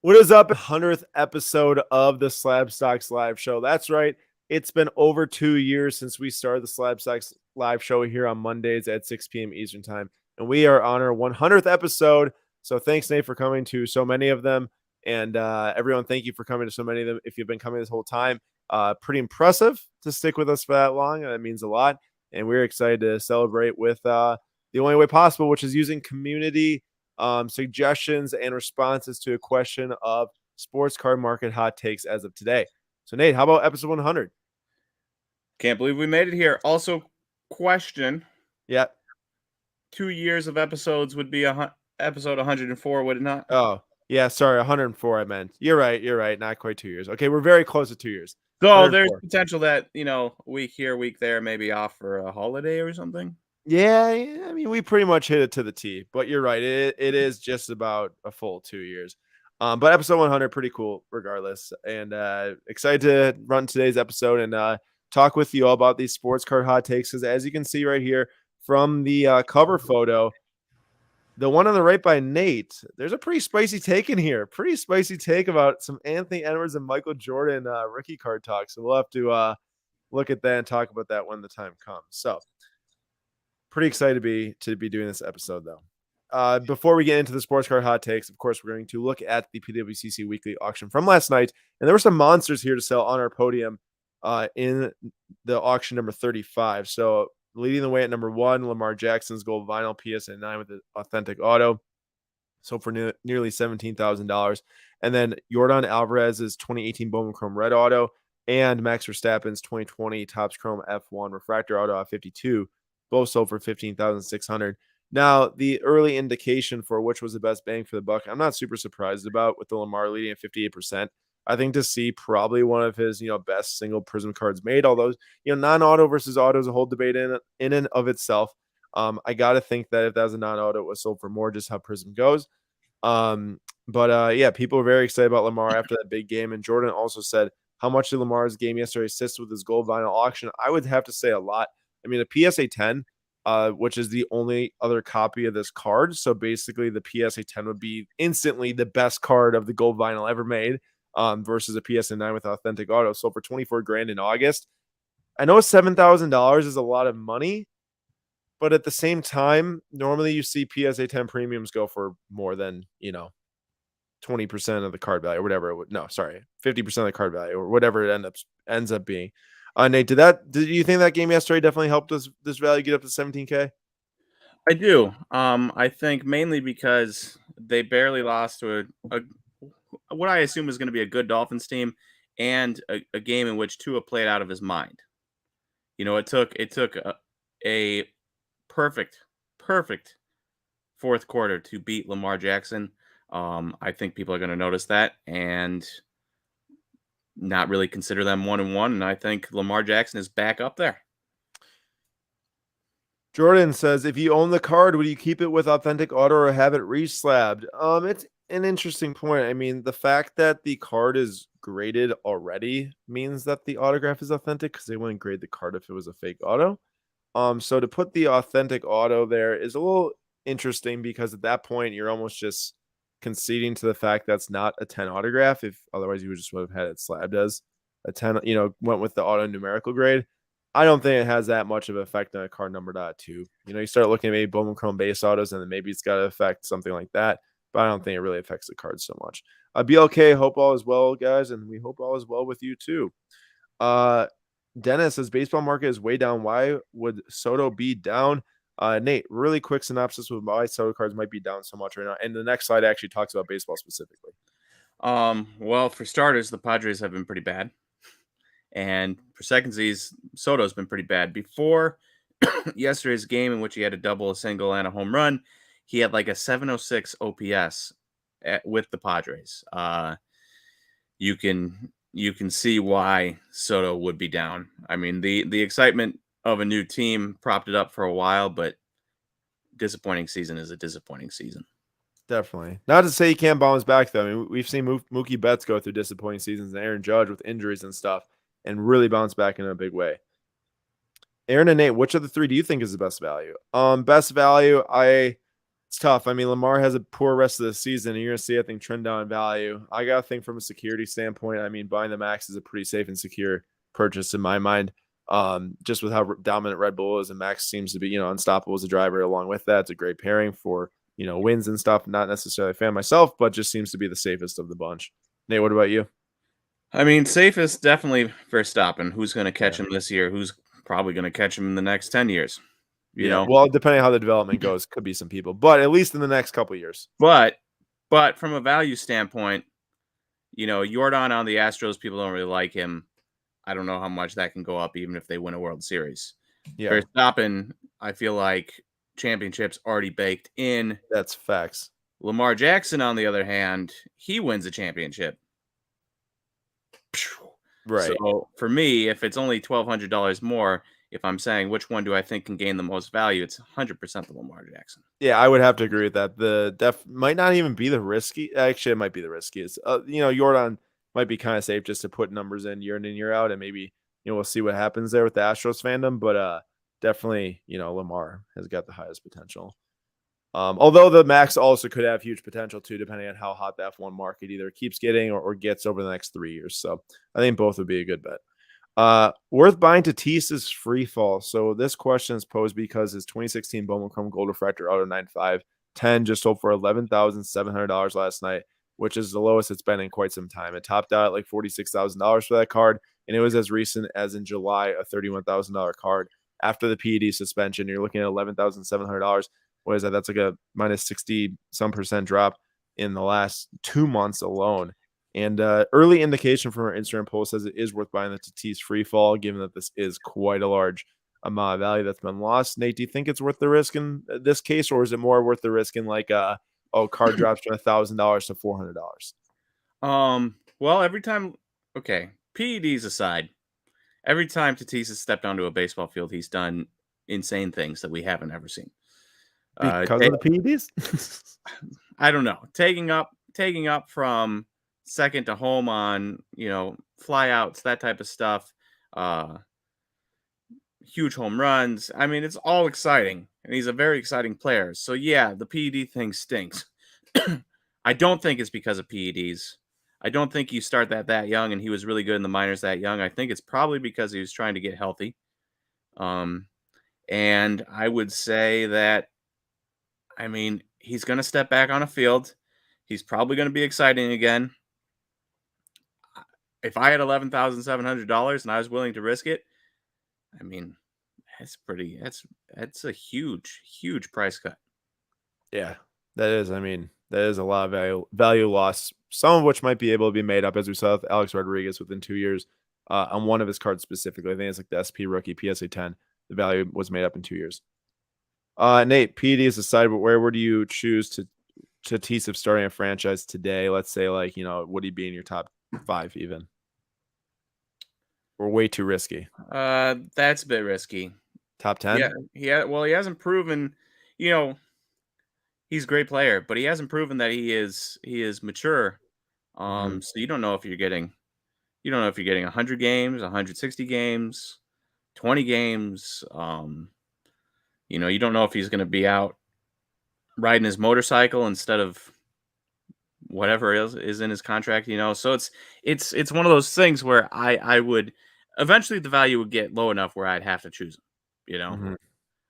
What is up? 100th episode of the SlabStox live show. That's right. It's been over 2 years since we started the SlabStox live show here on Mondays at 6 p.m. Eastern time. And we are on our 100th episode. So thanks, Nate, for coming to so many of them. And everyone, thank you for coming to so many of them. If you've been coming this whole time, pretty impressive to stick with us for that long. That means a lot. And we're excited to celebrate with the only way possible, which is using community suggestions and responses to a question of sports card market hot takes as of today. So, Nate, how about episode 100? Can't believe we made it here. Also, question. Yeah. 2 years of episodes would be episode 104, would it not? Oh, yeah. Sorry, 104. I meant. You're right. You're right. Not quite 2 years. Okay, we're very close to 2 years. So there's potential that, week here, week there, maybe off for a holiday or something. Yeah, I mean, we pretty much hit it to the T, but you're right. It is just about a full 2 years. But episode 100, pretty cool regardless. And excited to run today's episode and talk with you all about these sports card hot takes. Because as you can see right here from the cover photo, the one on the right by Nate, there's a pretty spicy take in here. Pretty spicy take about some Anthony Edwards and Michael Jordan rookie card talk. So we'll have to look at that and talk about that when the time comes. So pretty excited to be doing this episode though. Before we get into the sports card hot takes, of course, we're going to look at the PWCC weekly auction from last night, and there were some monsters here to sell on our podium in the auction number 35. So leading the way at number 1, Lamar Jackson's gold vinyl PSA 9 with the authentic auto, sold for nearly $17,000, and then Jordan Alvarez's 2018 Bowman Chrome red auto and Max Verstappen's 2020 Topps Chrome F1 refractor auto at 52. Both sold for $15,600. Now, the early indication for which was the best bang for the buck, I'm not super surprised about, with the Lamar leading at 58%. I think to see probably one of his, best single prism cards made. Although, non-auto versus auto is a whole debate in and of itself. I got to think that if that was a non-auto, it was sold for more, just how prism goes. Yeah, people were very excited about Lamar after that big game. And Jordan also said, how much did Lamar's game yesterday assist with his gold vinyl auction? I would have to say a lot. I mean, a PSA 10, which is the only other copy of this card. So basically, the PSA 10 would be instantly the best card of the gold vinyl ever made, versus a PSA 9 with authentic auto. So for $24,000 in August, I know $7,000 is a lot of money, but at the same time, normally you see PSA 10 premiums go for more than 20% of the card value or whatever. 50% of the card value or whatever it ends up being. Nate, did you think that game yesterday definitely helped this value get up to 17K? I do. I think mainly because they barely lost to a what I assume is going to be a good Dolphins team and a game in which Tua played out of his mind. It took a perfect fourth quarter to beat Lamar Jackson. I think people are going to notice that and not really consider them 1-1, and I think Lamar Jackson is back up there. Jordan says, if you own the card, would you keep it with authentic auto or have it reslabbed? It's an interesting point. I mean, the fact that the card is graded already means that the autograph is authentic, because they wouldn't grade the card if it was a fake auto. So to put the authentic auto there is a little interesting, because at that point you're almost just conceding to the fact that's not a 10 autograph. If otherwise you would just would have had it slabbed as a 10, went with the auto numerical grade. I don't think it has that much of an effect on a card numbered out 2. You start looking at maybe Bowman Chrome base autos, and then maybe it's got to affect something like that. But I don't think it really affects the card so much. BLK, hope all is well, guys, and we hope all is well with you too. Dennis says, baseball market is way down. Why would Soto be down? Nate, really quick synopsis with why Soto cards might be down so much right now. And the next slide actually talks about baseball specifically. Well, for starters, the Padres have been pretty bad. And for secondsies, Soto's been pretty bad. Before yesterday's game, in which he had a double, a single, and a home run, he had like a 706 OPS with the Padres. You can see why Soto would be down. I mean, the excitement of a new team propped it up for a while, but disappointing season is a disappointing season. Definitely. Not to say he can't bounce back, though. I mean, we've seen Mookie Betts go through disappointing seasons, and Aaron Judge with injuries and stuff, and really bounce back in a big way. Aaron and Nate, which of the three do you think is the best value? Best value, It's tough. I mean, Lamar has a poor rest of the season, and you're going to see, I think, trend down in value. I got to think from a security standpoint. I mean, buying the Max is a pretty safe and secure purchase in my mind. Just with how dominant Red Bull is, and Max seems to be, unstoppable as a driver. Along with that, it's a great pairing for, wins and stuff. Not necessarily a fan myself, but just seems to be the safest of the bunch. Nate, what about you? I mean, safest definitely Verstappen. Who's going to catch Yeah. him this year? Who's probably going to catch him in the next 10 years? You Yeah. know, Well, depending on how the development goes, could be some people, but at least in the next couple of years. but from a value standpoint, Jordan on the Astros, people don't really like him. I don't know how much that can go up, even if they win a World Series. Yeah, Verstappen, I feel like championships already baked in. that's facts. Lamar Jackson, on the other hand, he wins a championship. Right. So for me, if it's only $1,200 more, if I'm saying which one do I think can gain the most value, it's 100% the Lamar Jackson. Yeah, I would have to agree with that. The def might not even be the risky. Actually, it might be the riskiest. Jordan might be kind of safe just to put numbers in year out, and maybe we'll see what happens there with the Astros fandom. But definitely, Lamar has got the highest potential. Although the Max also could have huge potential too, depending on how hot the F1 market either keeps getting or gets over the next 3 years. So I think both would be a good bet. Worth buying Tatis's free fall. So this question is posed because his 2016 Bowman Chrome Gold Refractor Auto 9510 just sold for $11,700 last night, which is the lowest it's been in quite some time. It topped out at like $46,000 for that card, and it was as recent as in July, a $31,000 card. After the PED suspension, you're looking at $11,700. What is that? That's like a minus 60 some percent drop in the last 2 months alone. And early indication from our Instagram post says it is worth buying the Tatis free fall, given that this is quite a large amount of value that's been lost. Nate, do you think it's worth the risk in this case, or is it more worth the risk in like card drops from $1,000 to $400? Well, every time, okay, PEDs aside, every time Tatis has stepped onto a baseball field, he's done insane things that we haven't ever seen. Because of the PEDs? I don't know. Taking up from second to home on, flyouts, that type of stuff. Huge home runs. I mean, it's all exciting, and he's a very exciting player. So yeah, the PED thing stinks. I don't think it's because of PEDs. I don't think you start that young, and he was really good in the minors that young. I think it's probably because he was trying to get healthy. And I would say that, I mean, he's going to step back on a field. He's probably going to be exciting again. If I had $11,700 and I was willing to risk it, I mean, that's a huge price cut. Yeah, that is. I mean, that is a lot of value loss, some of which might be able to be made up, as we saw with Alex Rodriguez within 2 years on one of his cards specifically. I think it's like the SP rookie PSA 10. The value was made up in 2 years. Nate, PD is aside, but where would you choose to Tatis if starting a franchise today? Let's say, like, would he be in your top 5 even? Or way too risky? That's a bit risky. Top 10? Yeah. Well, he hasn't proven, he's a great player, but he hasn't proven that he is mature. So you don't know if you're getting 100 games, 160 games, 20 games. You don't know if he's going to be out riding his motorcycle instead of whatever else is in his contract, So it's one of those things where I would eventually, the value would get low enough where I'd have to choose him,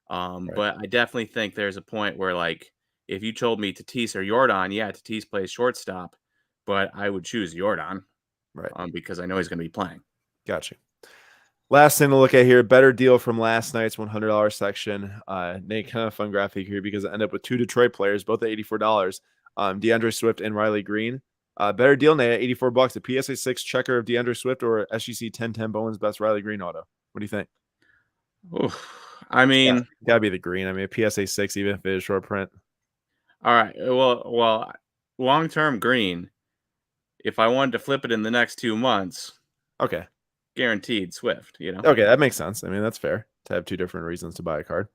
Right. But I definitely think there's a point where, like, if you told me Tatis or Jordan, yeah, Tatis plays shortstop, but I would choose Jordan, Right. Because I know he's going to be playing. Gotcha. Last thing to look at here, better deal from last night's $100 section. Nate, kind of fun graphic here because I end up with 2 Detroit players, both at $84. DeAndre Swift and Riley Green. Better deal, Nate, at $84. A PSA 6 checker of DeAndre Swift or SGC 1010 Bowman's best Riley Green auto. What do you think? I mean, gotta be the green. I mean, a PSA 6, even if it is short print. All right. Well, long-term green. If I wanted to flip it in the next 2 months, okay, guaranteed Swift. Okay, that makes sense. I mean, that's fair to have 2 different reasons to buy a card.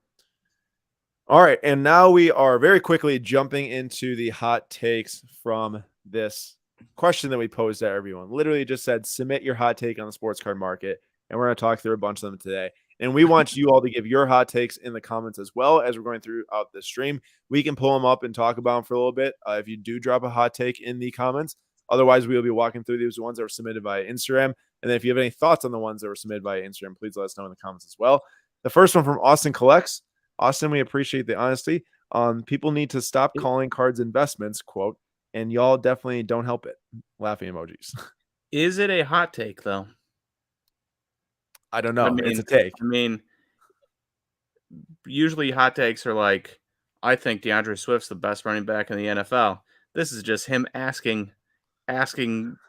All right, and now we are very quickly jumping into the hot takes from this question that we posed to everyone. Literally just said, submit your hot take on the sports card market, and we're going to talk through a bunch of them today. And we want you all to give your hot takes in the comments as well as we're going throughout the stream. We can pull them up and talk about them for a little bit if you do drop a hot take in the comments. Otherwise, we will be walking through these ones that were submitted via Instagram. And then if you have any thoughts on the ones that were submitted via Instagram, please let us know in the comments as well. The first one from Austin Collects. Austin, we appreciate the honesty. People need to stop calling cards investments, quote, and y'all definitely don't help it. Laughing emojis. Is it a hot take, though? I don't know. It's a take. I mean, usually hot takes are like, I think DeAndre Swift's the best running back in the NFL. This is just him asking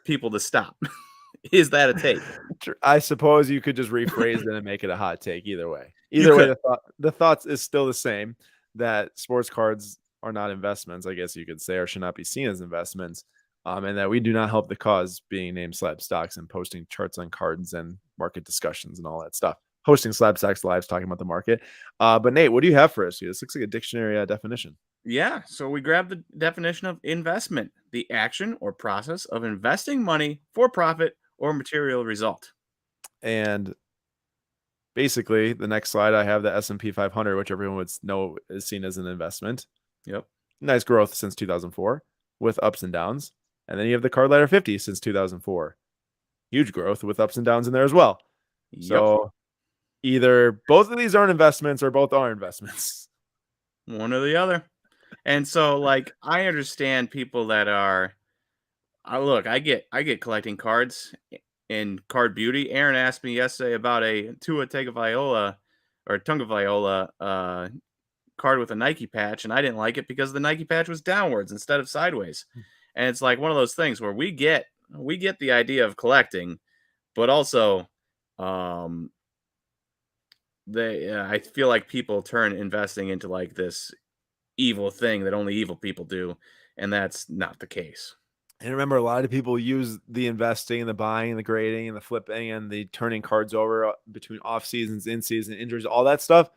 people to stop. Is that a take? I suppose you could just rephrase it and make it a hot take either way. Either way, the thoughts is still the same, that sports cards are not investments, I guess you could say, or should not be seen as investments. And that we do not help the cause being named SlabStox and posting charts on cards and market discussions and all that stuff. Hosting SlabStox lives talking about the market. But Nate, what do you have for us here? This looks like a dictionary definition. Yeah, so we grabbed the definition of investment, the action or process of investing money for profit or material result. And basically, the next slide, I have the S&P 500, which everyone would know is seen as an investment. Yep. Nice growth since 2004 with ups and downs. And then you have the card ladder 50 since 2004. Huge growth with ups and downs in there as well. Yep. So either both of these aren't investments or both are investments. One or the other. And so, like, I understand people that are, look, I get collecting cards in Card Beauty. Aaron asked me yesterday about a Tua Tagovailoa card with a Nike patch, and I didn't like it because the Nike patch was downwards instead of sideways. And it's like one of those things where we get the idea of collecting, but also I feel like people turn investing into like this evil thing that only evil people do, and that's not the case. And remember, a lot of people use the investing and the buying and the grading and the flipping and the turning cards over between off seasons, in season injuries, all that stuff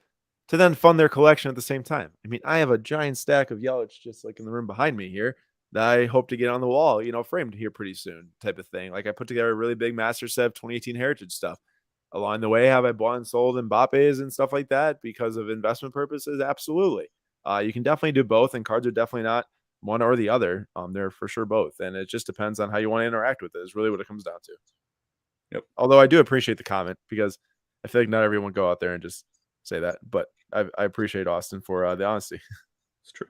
to then fund their collection at the same time. I mean, I have a giant stack of Yelich just like in the room behind me here that I hope to get on the wall, framed here pretty soon, type of thing. Like I put together a really big Master Set 2018 Heritage stuff. Along the way, have I bought and sold Mbappe's and stuff like that because of investment purposes? Absolutely. You can definitely do both, and cards are definitely not one or the other. They're for sure both, and it just depends on how you want to interact with it. Is really what it comes down to. Yep. Although I do appreciate the comment because I feel like not everyone go out there and just say that, but I appreciate Austin for the honesty. It's true.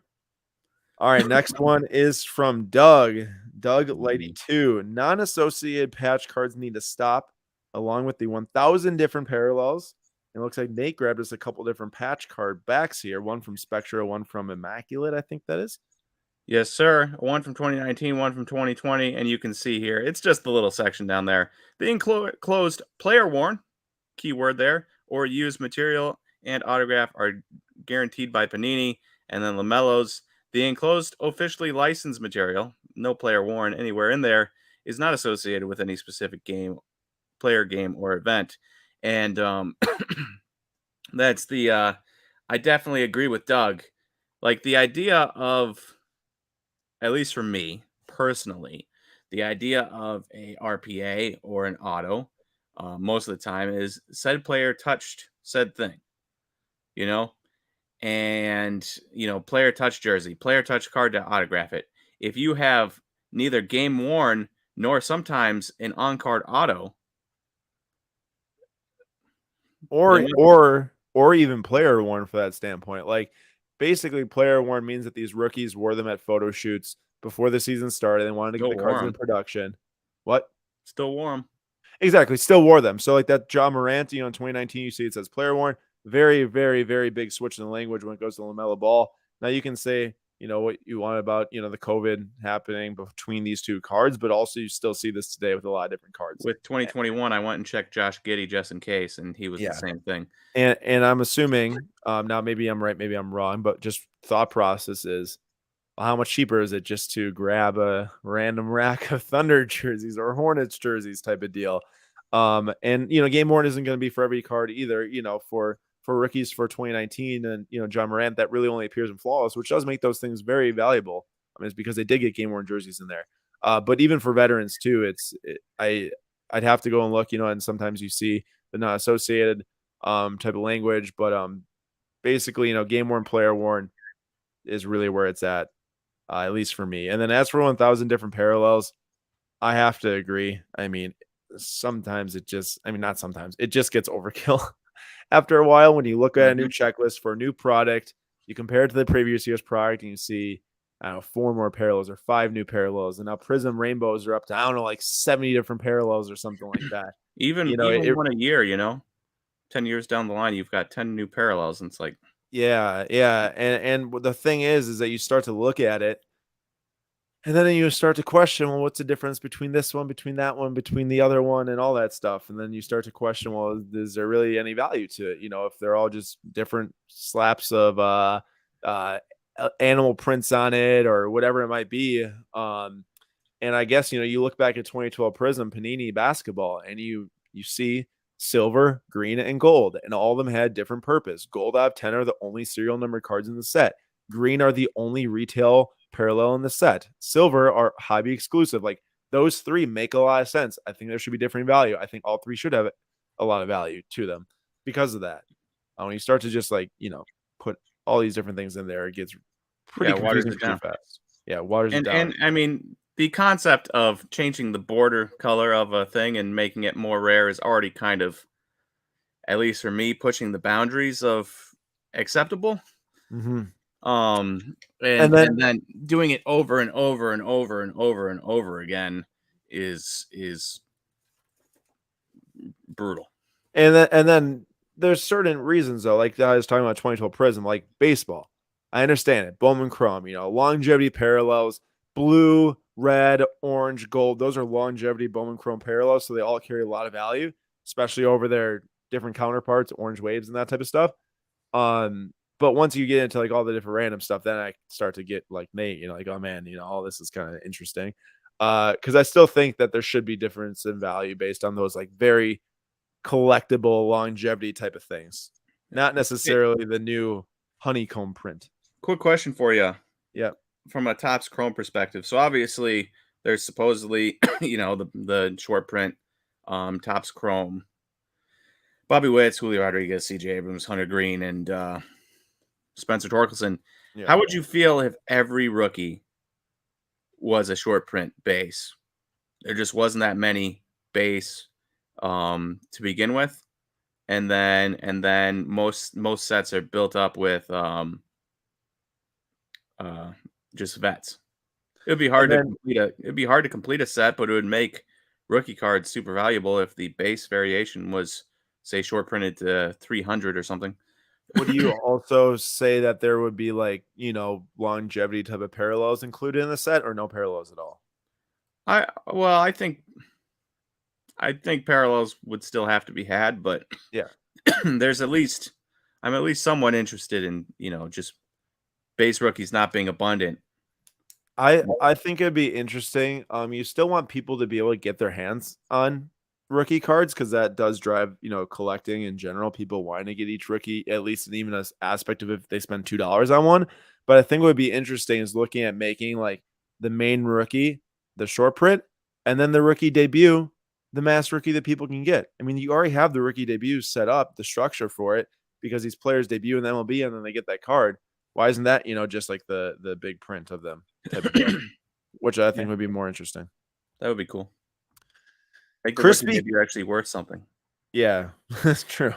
All right, next one is from Doug. Doug Lighty 2. Non-associated patch cards need to stop, along with the 1,000 different parallels. It looks like Nate grabbed us a couple different patch card backs here. One from Spectra, one from Immaculate, I think that is. Yes, sir. One from 2019, one from 2020. And you can see here, it's just the little section down there. The enclosed player worn, keyword there, or used material and autograph are guaranteed by Panini. And then LaMelo's, the enclosed officially licensed material, no player worn anywhere in there, is not associated with any specific game, player game, or event. And that's the I definitely agree with Doug. Like the idea of, at least for me personally, the idea of a RPA or an auto most of the time is said player touched said thing, and player touch jersey, player touch card to autograph it. If you have neither game worn nor sometimes an on-card auto, or even player worn for that standpoint. Like basically player worn means that these rookies wore them at photo shoots before the season started and wanted to get the cards in production. What? Still wore them. Exactly. Still wore them. So like that John Morant, in 2019, you see it says player worn. Very, very, very big switch in the language when it goes to LaMelo Ball. Now you can say, what you want about, the COVID happening between these two cards, but also you still see this today with a lot of different cards. With 2021, I went and checked Josh Giddey just in case, and he was the same thing. And I'm assuming, now maybe I'm right, maybe I'm wrong, but just thought process is, how much cheaper is it just to grab a random rack of Thunder jerseys or Hornets jerseys type of deal? And, game worn isn't going to be for every card either, for rookies for 2019 and, John Morant, that really only appears in Flawless, which does make those things very valuable. I mean, it's because they did get game worn jerseys in there. But even for veterans too, I'd have to go and look, and sometimes you see the not associated. type of language. But basically, game worn, player worn is really where it's at least for me. And then as for 1,000 different parallels, I have to agree. I mean, sometimes not sometimes, it just gets overkill. After a while, when you look at a new checklist for a new product, you compare it to the previous year's product and you see, I don't know, 4 more parallels or 5 new parallels. And now Prism Rainbows are up to, I don't know, like 70 different parallels or something like that. Even one a year, 10 years down the line, you've got 10 new parallels, and it's like, yeah, yeah. And the thing is that you start to look at it, and then you start to question, well, what's the difference between this one, between that one, between the other one, and all that stuff. And then you start to question, well, is there really any value to it? If they're all just different slaps of uh, animal prints on it or whatever it might be. And I guess, you look back at 2012 Prism Panini basketball and you see silver, green, and gold, and all of them had different purpose. Gold out of 10 are the only serial number cards in the set. Green are the only retail parallel in the set. Silver are hobby exclusive. Like, those 3 make a lot of sense. I think there should be different value. I think all 3 should have a lot of value to them because of that. When you start to just put all these different things in there, it gets pretty confusing pretty fast. Yeah, waters it down. And I mean, the concept of changing the border color of a thing and making it more rare is already kind of, at least for me, pushing the boundaries of acceptable. Mm-hmm. And then doing it over and over and over and over and over again is brutal. And then there's certain reasons though, like I was talking about 2012 Prism, like baseball. I understand it. Bowman Chrome, longevity parallels, blue, red, orange, gold. Those are longevity Bowman Chrome parallels, so they all carry a lot of value, especially over their different counterparts, orange waves and that type of stuff. But once you get into like all the different random stuff, then I start to get like Nate, like, oh man, all this is kind of interesting. Because I still think that there should be difference in value based on those like very collectible longevity type of things, not necessarily the new honeycomb print. Quick question for you. Yeah. From a Topps Chrome perspective. So obviously there's supposedly, the short print, Topps Chrome, Bobby Witt, Julio Rodriguez, CJ Abrams, Hunter Green, and Spencer Torkelson. Yeah. How would you feel if every rookie was a short print base? There just wasn't that many base to begin with. And then most sets are built up with just vets. It'd be hard to complete a set, but it would make rookie cards super valuable if the base variation was, say, short printed to 300 or something. Would you also say that there would be like, longevity type of parallels included in the set, or no parallels at all? I think parallels would still have to be had, but yeah, I'm at least somewhat interested in, just base rookies not being abundant. I think it'd be interesting. You still want people to be able to get their hands on rookie cards because that does drive, collecting in general. People wanting to get each rookie, at least in even an aspect of if they spend $2 on one. But I think what would be interesting is looking at making like the main rookie, the short print, and then the rookie debut, the mass rookie that people can get. I mean, you already have the rookie debut set up, the structure for it, because these players debut in the MLB and then they get that card. Why isn't that, just like the big print of them type of deal, which I think would be more interesting. That would be cool. Like crispy, you're actually worth something. Yeah, that's true.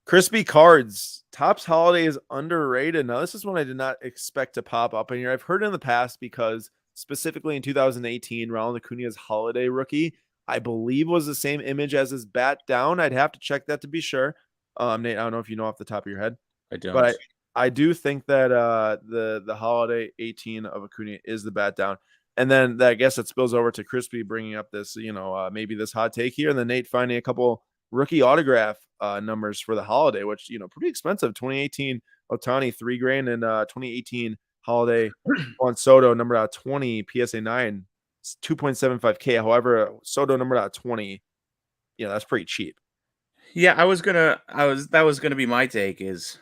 Crispy cards. Topps Holiday is underrated. Now, this is one I did not expect to pop up in here. I've heard in the past because specifically in 2018, Ronald Acuna's Holiday rookie, I believe, was the same image as his bat down. I'd have to check that to be sure. Nate, I don't know if you know off the top of your head. I don't. But I do think that the Holiday 18 of Acuna is the bat down. And then I guess it spills over to Crispy bringing up this, maybe this hot take here. And then Nate finding a couple rookie autograph numbers for the Holiday, which, pretty expensive. 2018 Ohtani, $3,000, and 2018 Holiday on Soto, numbered out 20, PSA 9, 2.75K. However, Soto numbered out 20, that's pretty cheap. Yeah, that was gonna be my take is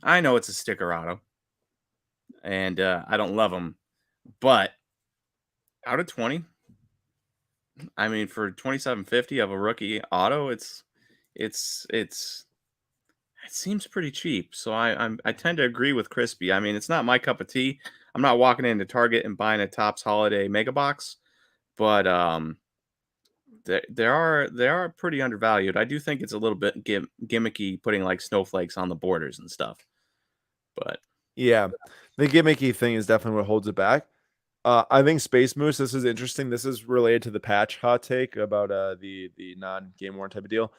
I know it's a sticker auto and I don't love them, but out of 20, I mean, for 2750 of a rookie auto, it's It seems pretty cheap, so I tend to agree with Crispy. I mean, it's not my cup of tea. I'm not walking into Target and buying a Topps Holiday Mega Box, but they are pretty undervalued. I do think it's a little bit gimmicky putting like snowflakes on the borders and stuff. But Yeah, the gimmicky thing is definitely what holds it back. I think Space Moose. This is interesting. This is related to the patch hot take about the non game worn type of deal.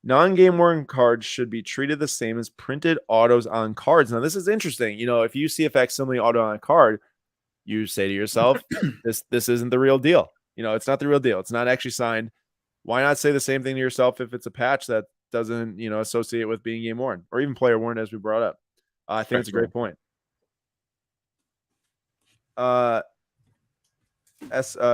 Non game worn cards should be treated the same as printed autos on cards. Now, this is interesting. You know, if you see a facsimile auto on a card, you say to yourself, "This isn't the real deal." You know, it's not the real deal. It's not actually signed. Why not say the same thing to yourself if it's a patch that doesn't, you know, associate with being game worn or even player worn, as we brought up? I think it's a great respectable. point. Uh,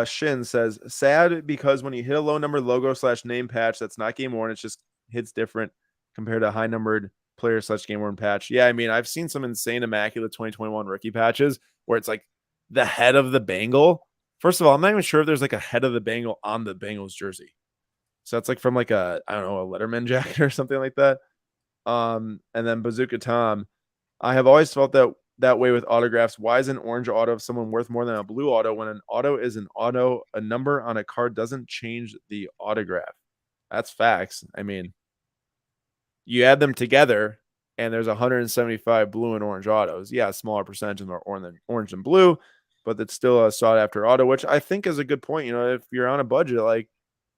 Shin says, sad because when you hit a low number logo / name patch that's not game worn, it just hits different compared to a high numbered player / game worn patch. Yeah, I mean, I've seen some insane immaculate 2021 rookie patches where it's like the head of the Bengal. First of all, I'm not even sure if there's like a head of the Bengal on the Bengals jersey. So that's like from like a, I don't know, a Letterman jacket or something like that. And then Bazooka Tom, I have always felt that way with autographs. Why is an orange auto of someone worth more than a blue auto when an auto is an auto? A number on a card doesn't change the autograph. That's facts. I mean, you add them together and there's 175 blue and orange autos. Yeah, a smaller percentage are orange and blue, but it's still a sought after auto, which I think is a good point. You know, if you're on a budget, like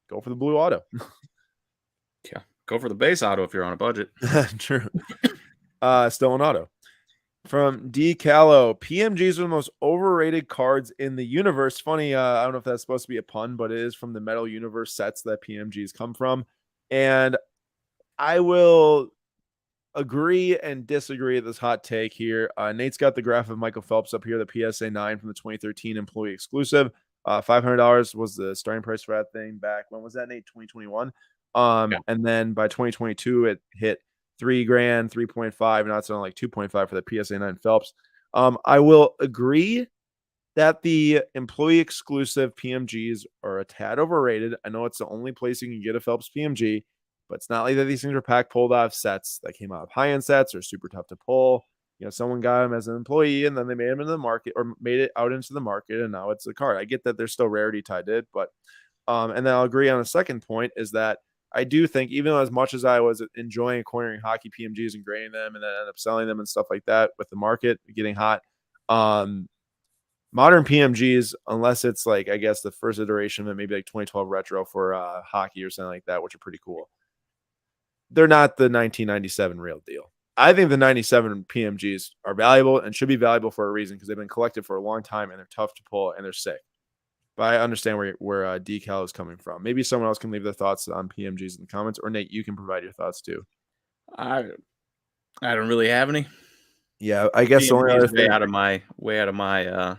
go for the blue auto. Yeah, go for the base auto if you're on a budget. True. Still an auto. From D Callow, PMGs are the most overrated cards in the universe. Funny, I don't know if that's supposed to be a pun, but it is from the Metal Universe sets that PMGs come from. And I will agree and disagree with this hot take here. Nate's got the graph of Michael Phelps up here, the PSA 9 from the 2013 employee exclusive. $500 was the starting price for that thing back. When was that, Nate? 2021. Yeah. And then by 2022, it hit $3,000, 3.5. Now it's on like 2.5 for the PSA 9 Phelps. I will agree that the employee exclusive PMGs are a tad overrated. I know it's the only place you can get a Phelps PMG, but it's not like that these things are pack pulled out of sets that came out of high end sets or super tough to pull. You know, someone got them as an employee and then they made them into the market or made it out into the market, and now it's a card. I get that there's still rarity tied to it, but and then I'll agree on a second point is that I do think, even though as much as I was enjoying acquiring hockey PMGs and grading them and then end up selling them and stuff like that with the market getting hot, modern PMGs, unless it's like, I guess the first iteration of maybe like 2012 retro for hockey or something like that, which are pretty cool, they're not the 1997 real deal. I think the 97 PMGs are valuable and should be valuable for a reason because they've been collected for a long time and they're tough to pull and they're sick. But I understand where Decal is coming from. Maybe someone else can leave their thoughts on PMGs in the comments, or Nate, you can provide your thoughts too. I I don't really have any. Yeah, I guess the only PMG other is way thing, out of my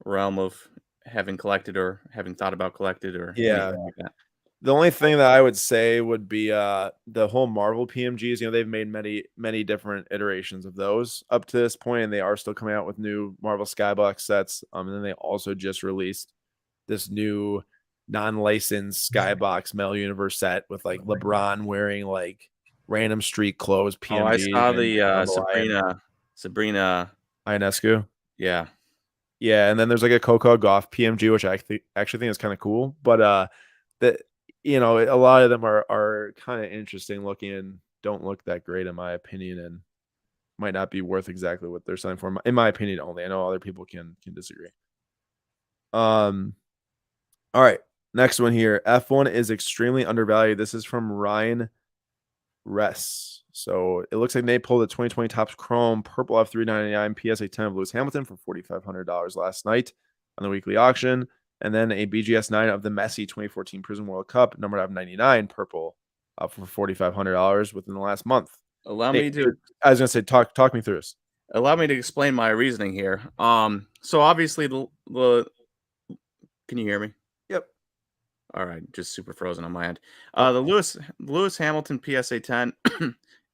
realm of having collected or having thought about collected or yeah, anything like that. the only thing that I would say would be the whole Marvel PMGs. You know, they've made many different iterations of those up to this point, and they are still coming out with new Marvel Skybox sets. And then they also just released this new non-licensed Skybox Metal Universe set with like LeBron wearing like random street clothes Oh, I PMGs saw and the Marvel Sabrina. Ionescu. Yeah, Yeah, and then there's like a Coco Goff PMG, which I actually think is kind of cool. But that, you know, a lot of them are kind of interesting looking and don't look that great in my opinion, and might not be worth exactly what they're selling for. In my opinion, only. I know other people can disagree. All right, next one here. F1 is extremely undervalued. This is from Ryan Ress. So it looks like they pulled the 2020 Topps Chrome Purple F399 PSA 10 of Lewis Hamilton for $4,500 last night on the weekly auction. And then a BGS 9 of the Messi 2014 Prism World Cup, numbered out of 99 purple for $4,500 within the last month. allow Hey, me to I was going to say, talk me through this. explain my reasoning here. So obviously the can you hear me? Yep. All right, just super frozen on my end. Oh, The Lewis Hamilton PSA 10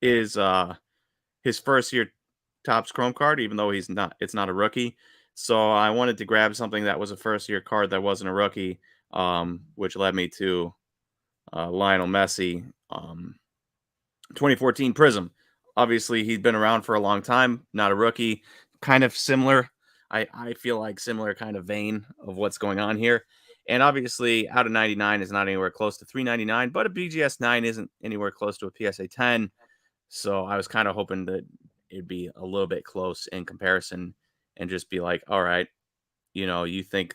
is his first year Topps Chrome card, even though it's not a rookie. So I wanted to grab something that was a first year card that wasn't a rookie, which led me to Lionel Messi. 2014 Prism. Obviously, he's been around for a long time, not a rookie. Kind of similar. I feel like similar kind of vein of what's going on here. And obviously, out of 99 is not anywhere close to 399, but a BGS 9 isn't anywhere close to a PSA 10. So I was kind of hoping that it'd be a little bit close in comparison and just be like, all right, you think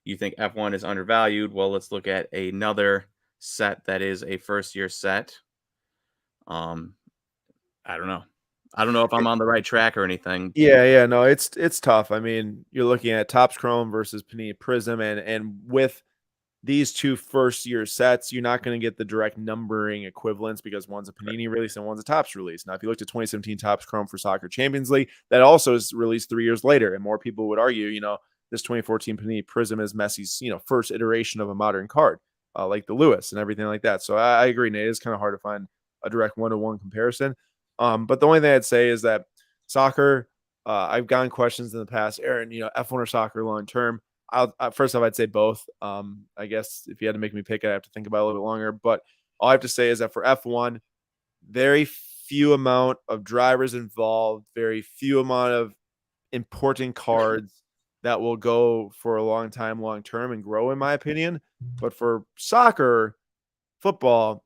F1 is undervalued. Well, let's look at another set that is a first year set. Um, I don't know. I don't know if I'm on the right track or anything. Yeah, no, it's tough. I mean, you're looking at Topps Chrome versus Panini Prism, and with these two first year sets, you're not going to get the direct numbering equivalents because one's a Panini release and one's a Topps release. Now, if you looked at 2017 Topps Chrome for Soccer Champions League, that also is released 3 years later, and more people would argue, this 2014 Panini Prism is Messi's, first iteration of a modern card, like the Lewis and everything like that. So I agree, Nate. It's kind of hard to find a direct one-to-one comparison. But the only thing I'd say is that soccer, I've gotten questions in the past, Aaron, F1 or soccer long term. First off, I'd say both. I guess if you had to make me pick, I'd have to think about it a little bit longer. But all I have to say is that for F1, very few amount of drivers involved, very few amount of important cards that will go for a long time, long term, and grow, in my opinion. But for soccer, football,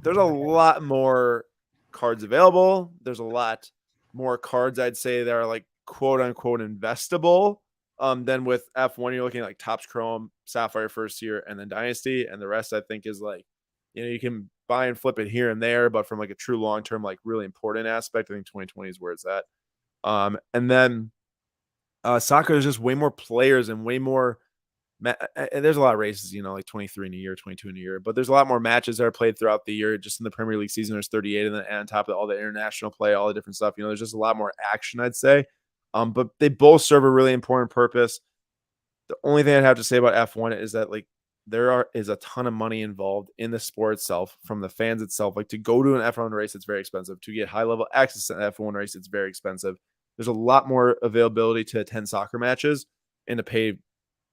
there's a lot more cards available. There's a lot more cards, I'd say, that are like quote unquote investable. Then with F1, you're looking at like Topps Chrome, Sapphire first year, and then Dynasty. And the rest, I think, is like, you can buy and flip it here and there, but from like a true long term, like really important aspect, I think 2020 is where it's at. And then soccer is just way more players and way more. And there's a lot of races, like 23 in a year, 22 in a year, but there's a lot more matches that are played throughout the year. Just in the Premier League season, there's 38, and then on top of all the international play, all the different stuff, there's just a lot more action, I'd say. But they both serve a really important purpose. The only thing I'd have to say about F1 is that like is a ton of money involved in the sport itself from the fans itself. Like to go to an F1 race, it's very expensive. To get high level access to an F1 race, it's very expensive. There's a lot more availability to attend soccer matches and to pay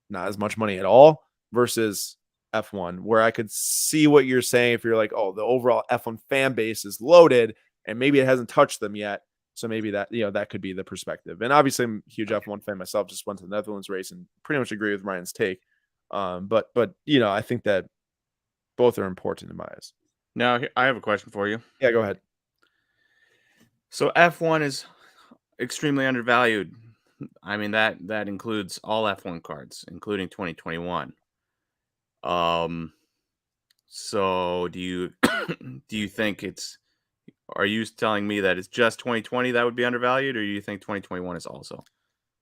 not as much money at all versus F1, where I could see what you're saying if you're like, oh, the overall F1 fan base is loaded and maybe it hasn't touched them yet. So maybe that, that could be the perspective. And obviously I'm a huge F1 fan myself, just went to the Netherlands race and pretty much agree with Ryan's take. But I think that both are important in my eyes. Now, I have a question for you. Yeah, go ahead. So F1 is extremely undervalued. I mean, that includes all F1 cards, including 2021. So do you do you think are you telling me that it's just 2020 that would be undervalued, or do you think 2021 is also?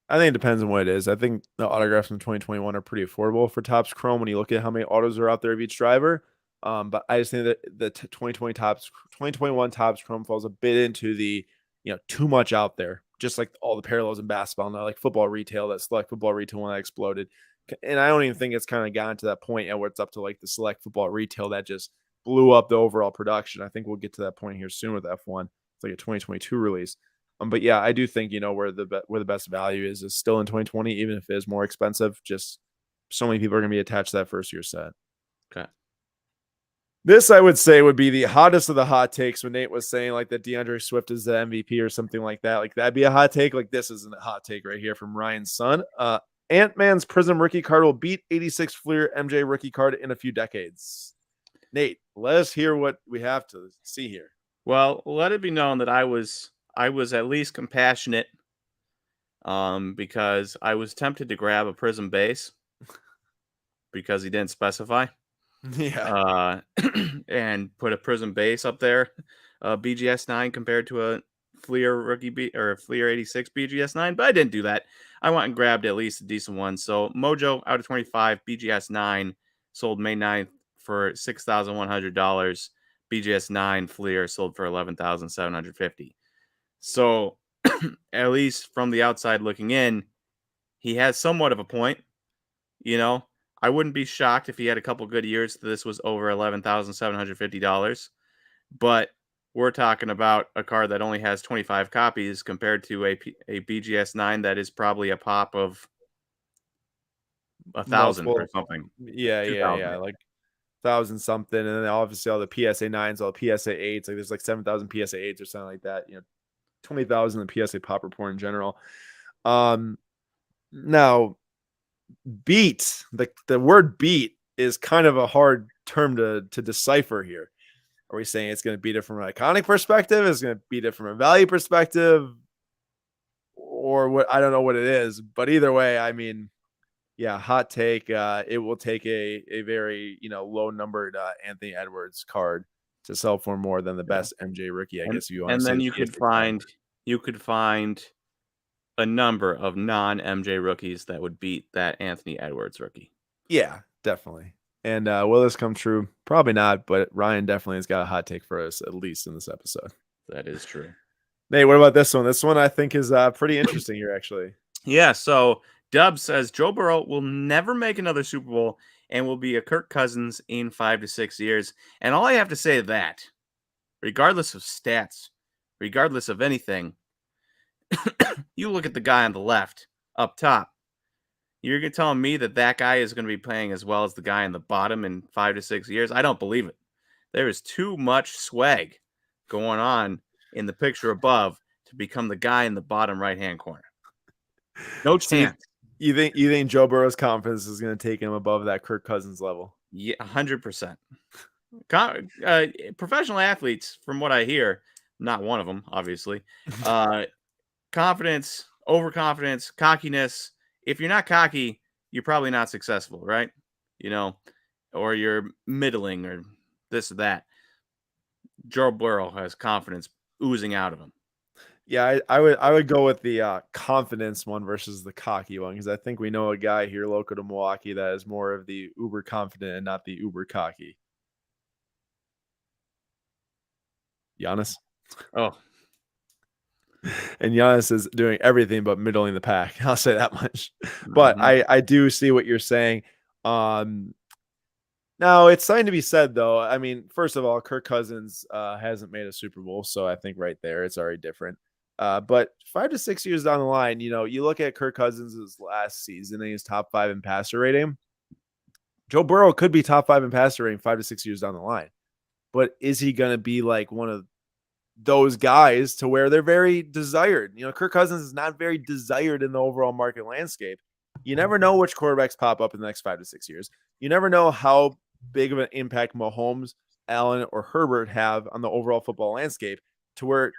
I think it depends on what it is. I think the autographs in 2021 are pretty affordable for Topps Chrome when you look at how many autos are out there of each driver. But I just think that the 2021 Topps Chrome falls a bit into the, too much out there. Just like all the parallels in basketball now, like football retail, that select football retail one that exploded. And I don't even think it's kind of gotten to that point yet where it's up to like the select football retail that just blew up the overall production. I think we'll get to that point here soon with F1. It's like a 2022 release. But yeah, I do think where the best value is still in 2020, even if it is more expensive. Just so many people are going to be attached to that first year set. Okay. This I would say would be the hottest of the hot takes when Nate was saying like that DeAndre Swift is the MVP or something like that. Like that'd be a hot take. Like this isn't a hot take right here from Ryan's son. Ant-Man's Prism rookie card will beat 86 Fleer MJ rookie card in a few decades. Nate, let us hear what we have to see here. Well, let it be known that I was at least compassionate, because I was tempted to grab a Prism base because he didn't specify. Yeah. And put a Prism base up there, BGS 9 compared to a Fleer rookie or a Fleer 86 BGS 9, but I didn't do that. I went and grabbed at least a decent one. So Mojo out of 25 BGS 9 sold May 9th for $6,100. BGS 9 Fleer sold for $11,750. So at least from the outside looking in, he has somewhat of a point. I wouldn't be shocked if he had a couple good years. This was over $11,750. But we're talking about a card that only has 25 copies compared to a BGS 9 that is probably a pop of 1,000 or something. Yeah. 2,000. Like thousand something, and then obviously all the PSA 9s, all the PSA 8s, like there's like 7,000 PSA 8s or something like that. 20,000 in PSA pop report in general. Now beat, the word beat is kind of a hard term to decipher here. Are we saying it's going to beat it from an iconic perspective? Is it going to beat it from a value perspective? Or what? I don't know what it is, but either way, I mean, yeah, hot take. It will take a very low numbered Anthony Edwards card to sell for more than the best MJ rookie. I guess if you want to And say then the you PSA could find a number of non-MJ rookies that would beat that Anthony Edwards rookie. Yeah, definitely. And will this come true? Probably not, but Ryan definitely has got a hot take for us, at least in this episode. That is true. Nate, what about this one? This one I think is pretty interesting here, actually. Yeah, so Dub says Joe Burrow will never make another Super Bowl and will be a Kirk Cousins in 5 to 6 years. And all I have to say to that, regardless of stats, regardless of anything, you look at the guy on the left up top. You're telling me that guy is going to be playing as well as the guy in the bottom in 5 to 6 years? I don't believe it. There is too much swag going on in the picture above to become the guy in the bottom right-hand corner. No chance. You think Joe Burrow's confidence is going to take him above that Kirk Cousins level? Yeah, 100%. Professional athletes, from what I hear, not one of them, obviously. Confidence, overconfidence, cockiness. If you're not cocky, you're probably not successful, right? Or you're middling or this or that. Joe Burrow has confidence oozing out of him. Yeah, I would go with the confidence one versus the cocky one, because I think we know a guy here local to Milwaukee that is more of the uber confident and not the uber cocky. Giannis. Oh. And Giannis is doing everything but middling the pack. I'll say that much. But I do see what you're saying. Now, it's something to be said, though. I mean, first of all, Kirk Cousins hasn't made a Super Bowl, so I think right there it's already different. But 5 to 6 years down the line, you look at Kirk Cousins' last season and he's top 5 in passer rating. Joe Burrow could be top 5 in passer rating 5 to 6 years down the line. But is he going to be like one of those guys to where they're very desired? Kirk Cousins is not very desired in the overall market landscape. You never know which quarterbacks pop up in the next 5 to 6 years. You never know how big of an impact Mahomes, Allen, or Herbert have on the overall football landscape, to where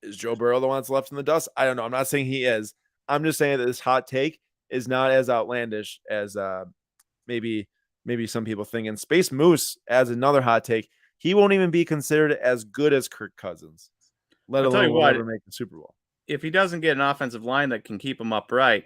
is Joe Burrow the one that's left in the dust? I don't know. I'm not saying he is. I'm just saying that this hot take is not as outlandish as maybe some people think. And Space Moose adds another hot take. He won't even be considered as good as Kirk Cousins, let alone will ever make the Super Bowl. If he doesn't get an offensive line that can keep him upright,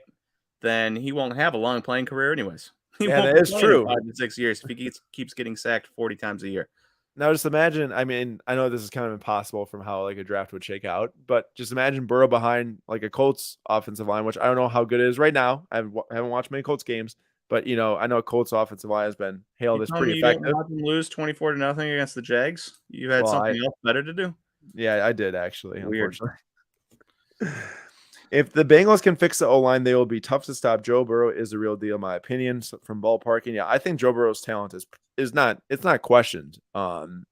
then he won't have a long playing career anyways. That is true. 5 to 6 years if he keeps getting sacked 40 times a year. Now, just imagine, I mean, I know this is kind of impossible from how like a draft would shake out, but just imagine Burrow behind like a Colts offensive line, which I don't know how good it is right now. I haven't watched many Colts games, but I know Colts offensive line has been hailed as pretty effective. You didn't lose 24-0 against the Jags? You had something else better to do? Yeah, I did actually. Weird. Unfortunately. If the Bengals can fix the O-line, they will be tough to stop. Joe Burrow is the real deal, in my opinion. So from ballparking, yeah, I think Joe Burrow's talent is not questioned. The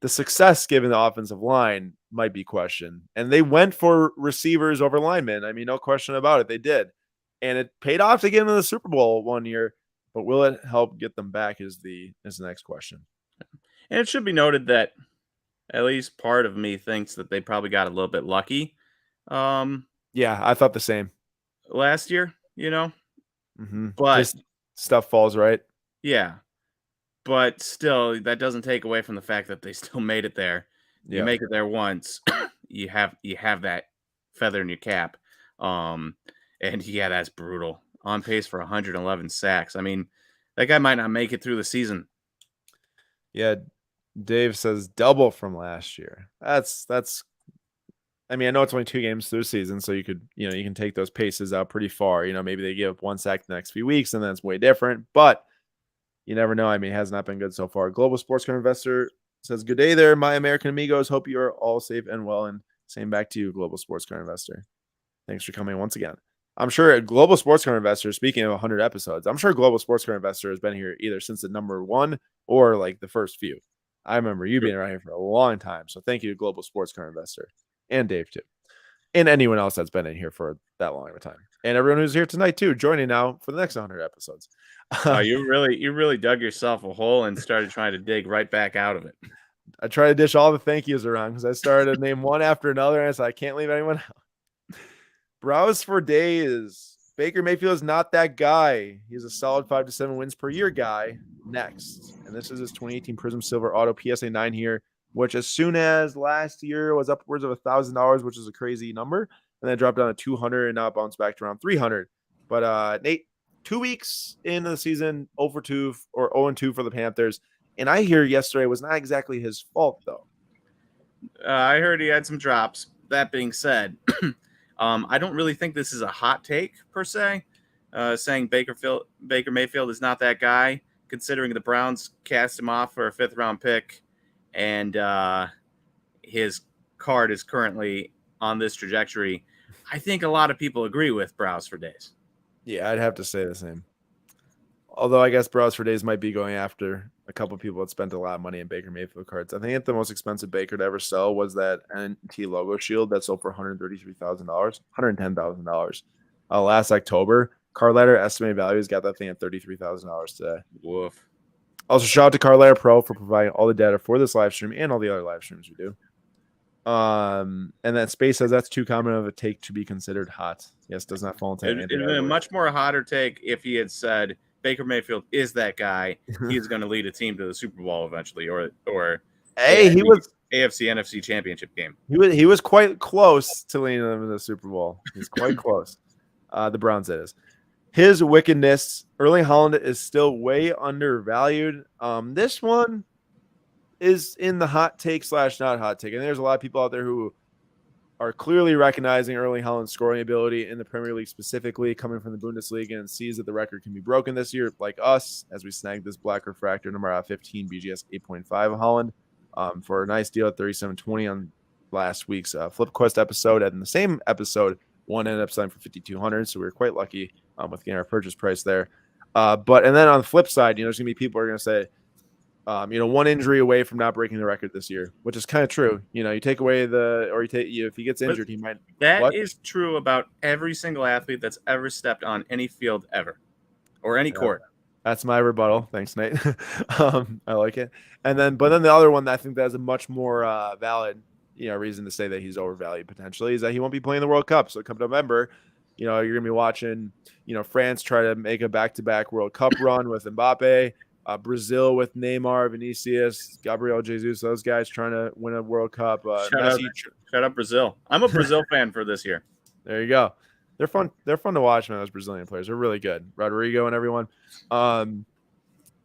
success given the offensive line might be questioned. And they went for receivers over linemen. I mean, no question about it. They did. And it paid off to get into the Super Bowl one year. But will it help get them back is the next question. And it should be noted that at least part of me thinks that they probably got a little bit lucky. Yeah, I thought the same. Last year, Mm-hmm. But just stuff falls right. Yeah. But still, that doesn't take away from the fact that they still made it there. You make it there once, you have that feather in your cap. And yeah, that's brutal. On pace for 111 sacks. I mean, that guy might not make it through the season. Yeah, Dave says double from last year. That's I mean, I know it's only 2 games through the season, so you could, you can take those paces out pretty far. Maybe they give up 1 sack the next few weeks, and then it's way different. But you never know. I mean, it has not been good so far. Global Sports Car Investor says, "Good day there, my American amigos. Hope you are all safe and well." And same back to you, Global Sports Car Investor. Thanks for coming once again. I'm sure Global Sports Car Investor, speaking of 100 episodes, I'm sure Global Sports Car Investor has been here either since the number 1 or like the first few. I remember you being around here for a long time. So thank you to Global Sports Car Investor and Dave too. And anyone else that's been in here for that long of a time. And everyone who's here tonight too, joining now for the next 100 episodes. You really dug yourself a hole and started trying to dig right back out of it. I try to dish all the thank yous around because I started to name one after another, and I said I can't leave anyone out. Browse for days. Baker Mayfield is not that guy. He's a solid 5 to 7 wins per year guy. Next, and this is his 2018 Prism Silver Auto PSA 9 here, which as soon as last year was upwards of $1,000, which is a crazy number, and then dropped down to 200 and now bounced back to around 300. But Nate, 2 weeks into the season, 0 for 2 or 0 and 2 for the Panthers. And I hear yesterday was not exactly his fault, though. I heard he had some drops. That being said, I don't really think this is a hot take per se, saying Baker Mayfield is not that guy, considering the Browns cast him off for a 5th-round pick, and his card is currently on this trajectory. I think a lot of people agree with Browse for days. Yeah, I'd have to say the same. Although I guess Browse for days might be going after a couple of people that spent a lot of money in Baker Mayfield cards. I think the most expensive Baker to ever sell was that NT logo shield that sold for $133,000, $110,000 last October. Card Ladder estimated values got that thing at $33,000 today. Woof. Also, shout out to Card Ladder Pro for providing all the data for this live stream and all the other live streams we do. And that Space says that's too common of a take to be considered hot. Yes, does not fall into It'd been a much more hotter take if he had said Baker Mayfield is that guy. He's going to lead a team to the Super Bowl eventually, or hey, he was AFC NFC Championship game. He was quite close to leading them in the Super Bowl. He's quite close. The Browns, that is. His wickedness. Erling Haaland is still way undervalued. This one is in the hot take / not hot take, and there's a lot of people out there who are clearly recognizing Erling Haaland's scoring ability in the Premier League, specifically coming from the Bundesliga, and sees that the record can be broken this year, like us, as we snagged this black refractor number 15 BGS 8.5 of Haaland for a nice deal at 37.20 on last week's Flip Quest episode. And in the same episode, one ended up selling for 5,200, so we were quite lucky with getting our purchase price there. And then on the flip side, there's gonna be people who are gonna say, one injury away from not breaking the record this year, which is kind of true. You take away if he gets injured, he might. That is true about every single athlete that's ever stepped on any field ever, or any court. That's my rebuttal. Thanks, Nate. I like it. But then the other one that I think that has a much more valid, reason to say that he's overvalued potentially is that he won't be playing the World Cup. So come November, you're gonna be watching, France try to make a back-to-back World Cup run with Mbappe. Brazil with Neymar, Vinicius, Gabriel Jesus, those guys trying to win a World Cup. Shout out Brazil. I'm a Brazil fan for this year. There you go. They're fun. They're fun to watch, man. Those Brazilian players are really good. Rodrigo and everyone. And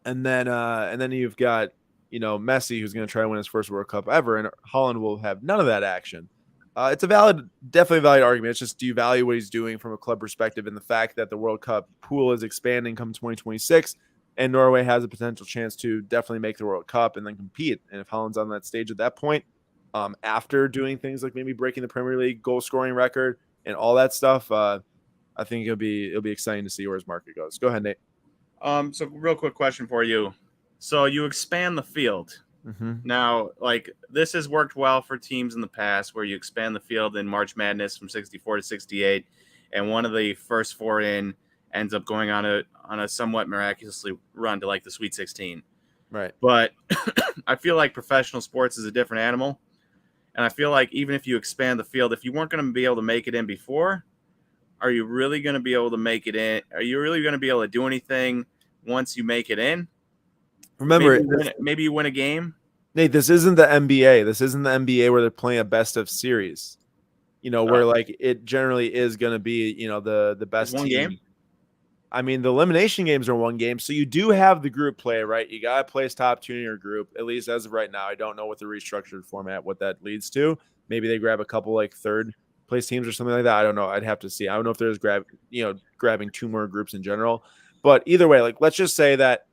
then you've got Messi, who's going to try to win his first World Cup ever, and Haaland will have none of that action. It's definitely a valid argument. It's just, do you value what he's doing from a club perspective, and the fact that the World Cup pool is expanding come 2026. And Norway has a potential chance to definitely make the World Cup and then compete. And if Haaland's on that stage at that point, after doing things like maybe breaking the Premier League goal scoring record and all that stuff, I think it'll be exciting to see where his market goes. Go ahead, Nate. So real quick question for you. So you expand the field. Mm-hmm. Now, this has worked well for teams in the past where you expand the field in March Madness from 64 to 68, and one of the first 4 in ends up going on a somewhat miraculously run to the Sweet 16. Right. But I feel like professional sports is a different animal. And I feel like even if you expand the field, if you weren't going to be able to make it in before, are you really going to be able to make it in? Are you really going to be able to do anything once you make it in? Remember, maybe you win a game. Nate, this isn't the NBA. This isn't the NBA where they're playing a best of series. Where it generally is going to be, the best one team. Game. I mean, the elimination games are one game, so you do have the group play, right? You got to place top 2 in your group, at least as of right now. I don't know what the restructured format, what that leads to. Maybe they grab a couple third place teams or something like that. I don't know. I'd have to see. I don't know if there's grabbing 2 more groups in general. But either way, let's just say that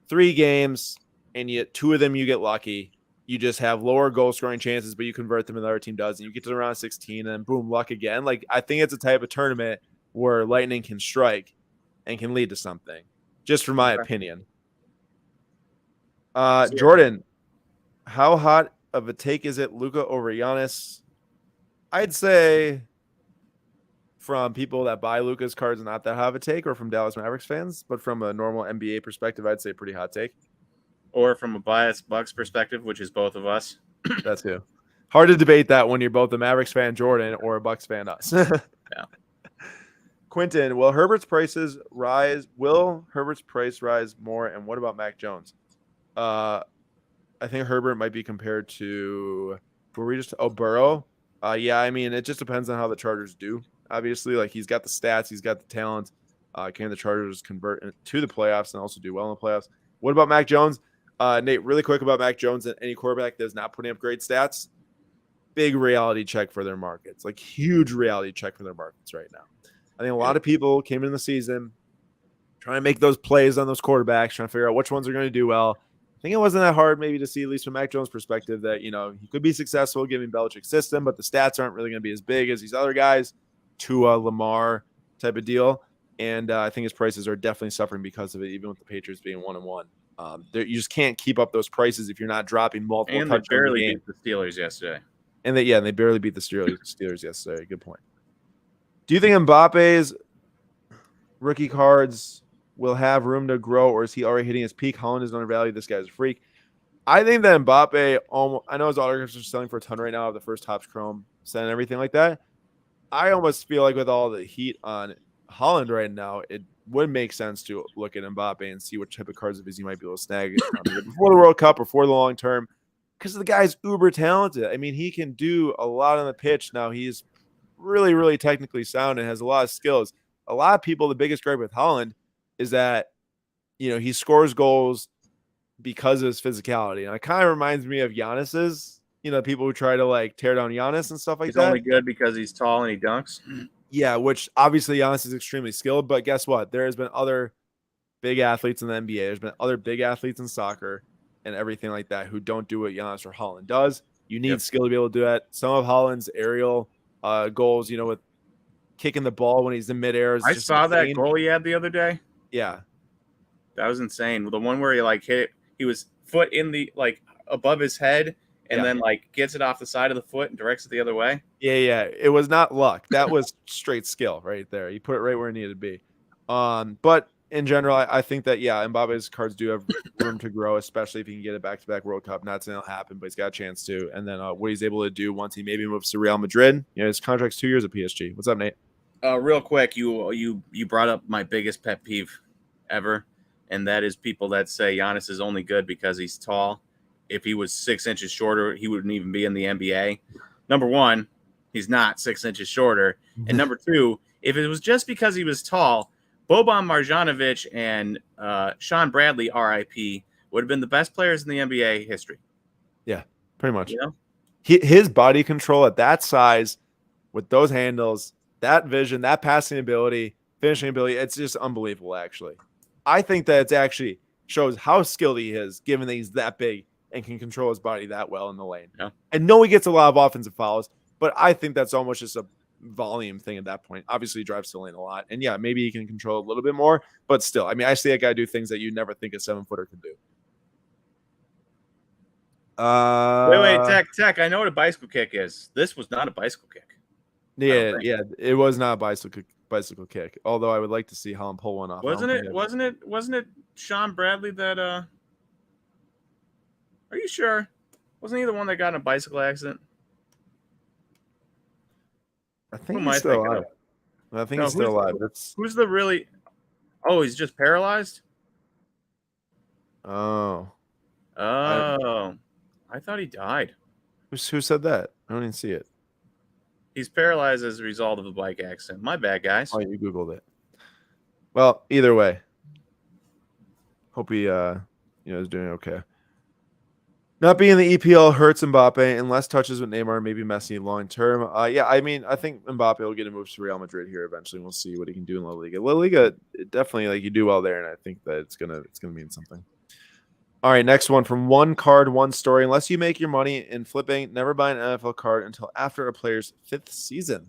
3 games and yet 2 of them you get lucky. You just have lower goal scoring chances, but you convert them and the other team does, and you get to the round of 16 and boom, luck again. I think it's a type of tournament where lightning can strike and can lead to something, just from my opinion. Jordan, how hot of a take is it, Luka over Giannis? I'd say from people that buy Luka's cards, not that hot of a take, or from Dallas Mavericks fans, but from a normal NBA perspective, I'd say pretty hot take. Or from a biased Bucks perspective, which is both of us. That's too hard to debate that when you're both a Mavericks fan, Jordan, or a Bucks fan, us. Yeah. Quentin, will Herbert's prices rise? Will Herbert's price rise more? And what about Mac Jones? I think Herbert might be compared to Burrow. Yeah, I mean, it just depends on how the Chargers do. Obviously, like he's got the stats, he's got the talent. Can the Chargers convert to the playoffs and also do well in the playoffs? What about Mac Jones? Nate, really quick about Mac Jones and any quarterback that's not putting up great stats. Big reality check for their markets, like huge reality check for their markets right now. I think a lot of people came in the season trying to make those plays on those quarterbacks, trying to figure out which ones are going to do well. I think it wasn't that hard maybe to see, at least from Mac Jones' perspective, that, you know, he could be successful given Belichick's system, but the stats aren't really going to be as big as these other guys, Tua, Lamar type of deal. And I think his prices are definitely suffering because of it, even with the Patriots being 1-1. You just can't keep up those prices if you're not dropping multiple touchdowns. And they barely beat the Steelers yesterday. And they barely beat the Steelers yesterday. Good point. Do you think Mbappe's rookie cards will have room to grow, or is he already hitting his peak? Haaland is undervalued. This guy's a freak. I think that Mbappe, I know his autographs are selling for a ton right now of the first Topps Chrome set and everything like that. I almost feel like with all the heat on Haaland right now, it would make sense to look at Mbappe and see what type of cards of his he might be able to snag before the World Cup or for the long term, because the guy's uber talented. I mean, he can do a lot on the pitch now. He's really, really technically sound and has a lot of skills. A lot of people, the biggest gripe with Haaland is that, you know, he scores goals because of his physicality. And it kind of reminds me of Giannis's, you know, people who try to like tear down Giannis and stuff like that. He's only good because he's tall and he dunks. Yeah, which obviously Giannis is extremely skilled, but guess what? There has been other big athletes in the NBA. There's been other big athletes in soccer and everything like that who don't do what Giannis or Haaland does. You need skill to be able to do that. Some of Haaland's aerial goals, you know, with kicking the ball when he's in midair. I saw insane. That goal he had the other day. Yeah. That was insane. The one where he like hit it, he was foot in the like above his head and then like gets it off the side of the foot and directs it the other way. Yeah. It was not luck. That was straight skill right there. He put it right where it needed to be. But in general, I think that, Mbappe's cards do have room to grow, especially if he can get a back-to-back World Cup. Not saying it'll happen, but he's got a chance to. And then what he's able to do once he maybe moves to Real Madrid. You know, his contract's 2 years at PSG. What's up, Nate? Real quick, you brought up my biggest pet peeve ever, and that is people that say Giannis is only good because he's tall. If he was 6 inches shorter, he wouldn't even be in the NBA. Number one, he's not 6 inches shorter. And number two, if it was just because he was tall, Boban Marjanovic and Sean Bradley, RIP, would have been the best players in the NBA history. Yeah, pretty much. You know? His body control at that size, with those handles, that vision, that passing ability, finishing ability, it's just unbelievable, actually. I think that it actually shows how skilled he is, given that he's that big and can control his body that well in the lane. Yeah. And know he gets a lot of offensive fouls, but I think that's almost just a volume thing at that point. Obviously, he drives the lane a lot. And, maybe he can control a little bit more, but still, I mean, I see that guy do things that you never think a 7-footer could do. Wait, Tech. I know what a bicycle kick is. This was not a bicycle kick. Yeah, it was not a bicycle kick. Although I would like to see Haaland pull one off. Wasn't it Sean Bradley that are you sure? Wasn't he the one that got in a bicycle accident? I think he's still alive. I think he's still alive. Who's the really? Oh, he's just paralyzed? Oh. I thought he died. Who said that? I don't even see it. He's paralyzed as a result of a bike accident. My bad, guys. Oh, you Googled it. Well, either way, hope he is doing okay. Not being in the EPL hurts Mbappe, and less touches with Neymar may be messy long term. I mean, I think Mbappe will get a move to Real Madrid here eventually. We'll see what he can do in La Liga. La Liga, definitely, like, you do well there, and I think that it's gonna mean something. All right, next one from One Card, One Story. Unless you make your money in flipping, never buy an NFL card until after a player's 5th season.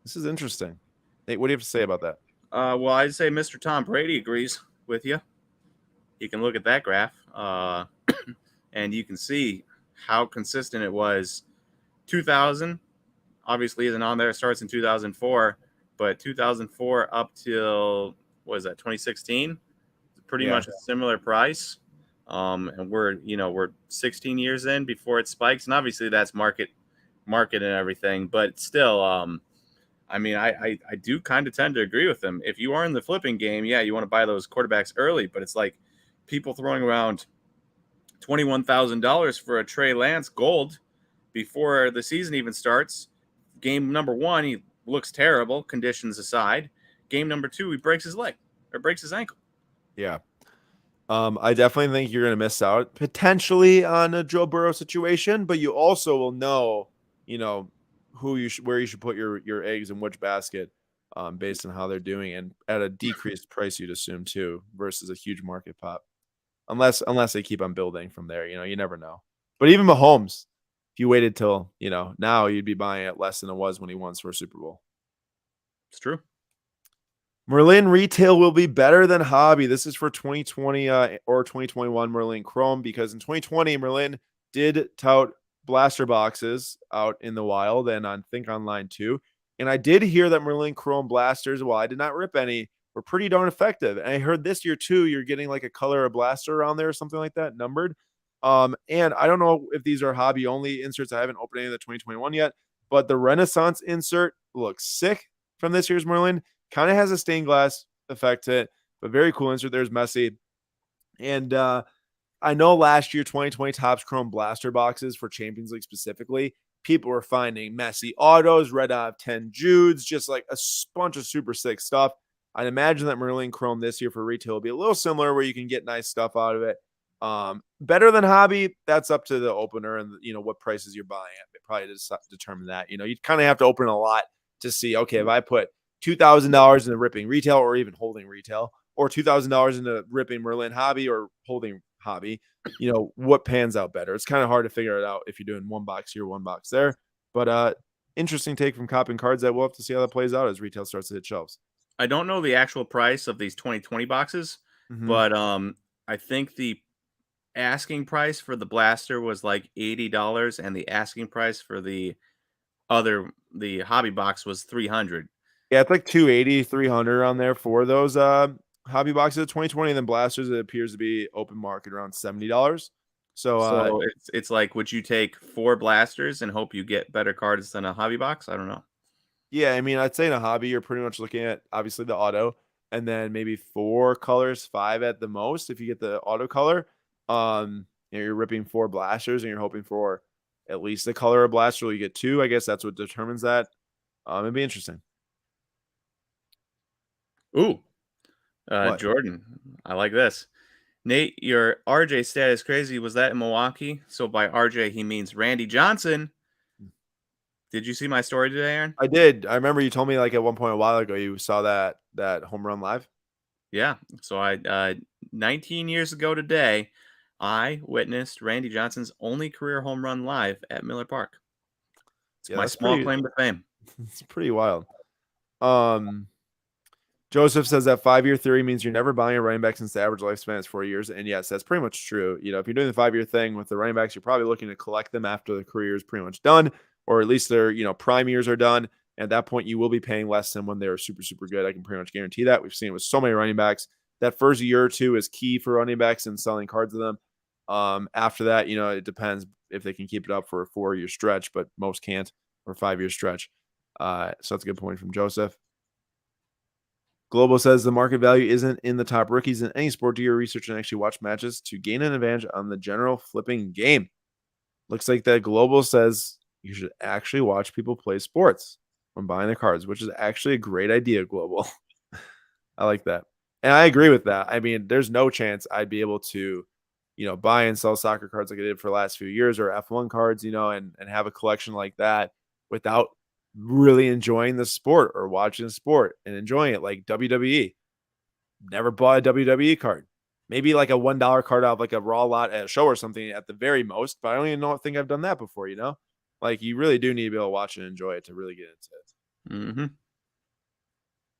This is interesting. Nate, what do you have to say about that? Well, I'd say Mr. Tom Brady agrees with you. You can look at that graph. and you can see how consistent it was. 2000 obviously isn't on there. It starts in 2004, but 2004 up till what is that 2016? Pretty Yeah. much a similar price. And we're 16 years in before it spikes, and obviously that's market and everything, but still, I mean, I do kind of tend to agree with them. If you are in the flipping game, yeah, you want to buy those quarterbacks early, but it's like people throwing around $21,000 for a Trey Lance gold before the season even starts. Game number one, he looks terrible, conditions aside. Game number two, he breaks his leg or breaks his ankle. Yeah. I definitely think you're going to miss out potentially on a Joe Burrow situation, but you also will know, where you should put your eggs in which basket, based on how they're doing and at a decreased price, you'd assume too, versus a huge market pop. Unless they keep on building from there, you never know. But even Mahomes, if you waited till, now you'd be buying it less than it was when he won for a Super Bowl. It's true. Merlin retail will be better than hobby. This is for 2020 or 2021 Merlin Chrome, because in 2020 Merlin did tout blaster boxes out in the wild and I think online too. And I did hear that Merlin Chrome blasters, while I did not rip any, were pretty darn effective. And I heard this year too, you're getting like a color of blaster around there or something like that, numbered. And I don't know if these are hobby only inserts. I haven't opened any of the 2021 yet, but the Renaissance insert looks sick from this year's Merlin. Kind of has a stained glass effect to it, but very cool insert. There's Messi. And I know last year, 2020 Topps Chrome Blaster boxes for Champions League specifically, people were finding Messi autos, red out of 10 Judes, just like a bunch of super sick stuff. I'd imagine that Merlin Chrome this year for retail will be a little similar, where you can get nice stuff out of it. Better than hobby, that's up to the opener and what prices you're buying at. Probably to determine that. You kind of have to open a lot to see, okay, if I put $2,000 into ripping retail or even holding retail, or $2,000 into ripping Merlin hobby or holding hobby, what pans out better. It's kind of hard to figure it out if you're doing one box here, one box there. But interesting take from Coppin Cards that we'll have to see how that plays out as retail starts to hit shelves. I don't know the actual price of these 2020 boxes, Mm-hmm. but I think the asking price for the blaster was like $80, and the asking price for the hobby box was $300. Yeah, it's like 280, 300 on there for those hobby boxes of 2020. And then blasters, it appears to be open market around $70. So So it's like, would you take 4 blasters and hope you get better cards than a hobby box? I don't know. yeah, I mean, I'd say in a hobby, you're pretty much looking at obviously the auto and then maybe 4 colors, 5 at the most if you get the auto color. You're ripping 4 blasters and you're hoping for at least the color of blaster. You get 2. I guess that's what determines that. It'd be interesting. Ooh, What? Jordan, I like this. Nate, your RJ stat is crazy. Was that in Milwaukee? So by RJ, he means Randy Johnson. Did you see my story today, Aaron? I did. I remember you told me like at one point a while ago you saw that home run live. Yeah. So 19 years ago today, I witnessed Randy Johnson's only career home run live at Miller Park. It's Yeah, my that's small pretty. claim to fame. It's pretty wild. Joseph says that 5-year theory means you're never buying a running back since the average lifespan is 4 years. And yes, that's pretty much true. If you're doing the 5-year thing with the running backs, you're probably looking to collect them after the career is pretty much done, or at least their, prime years are done. At that point, you will be paying less than when they're super, super good. I can pretty much guarantee that. We've seen it with so many running backs. That first year or two is key for running backs and selling cards of them. After that, it depends if they can keep it up for a 4-year stretch, but most can't, or 5-year stretch. So that's a good point from Joseph. Global says the market value isn't in the top rookies in any sport. Do your research and actually watch matches to gain an advantage on the general flipping game. Looks like that Global says you should actually watch people play sports when buying the cards, which is actually a great idea, Global. I like that. And I agree with that. I mean, there's no chance I'd be able to, buy and sell soccer cards like I did for the last few years, or F1 cards, and have a collection like that without really enjoying the sport or watching the sport and enjoying it, like WWE. Never bought a WWE card. Maybe like a $1 card out of like a raw lot at a show or something at the very most, but I don't even think I've done that before, Like you really do need to be able to watch and enjoy it to really get into it.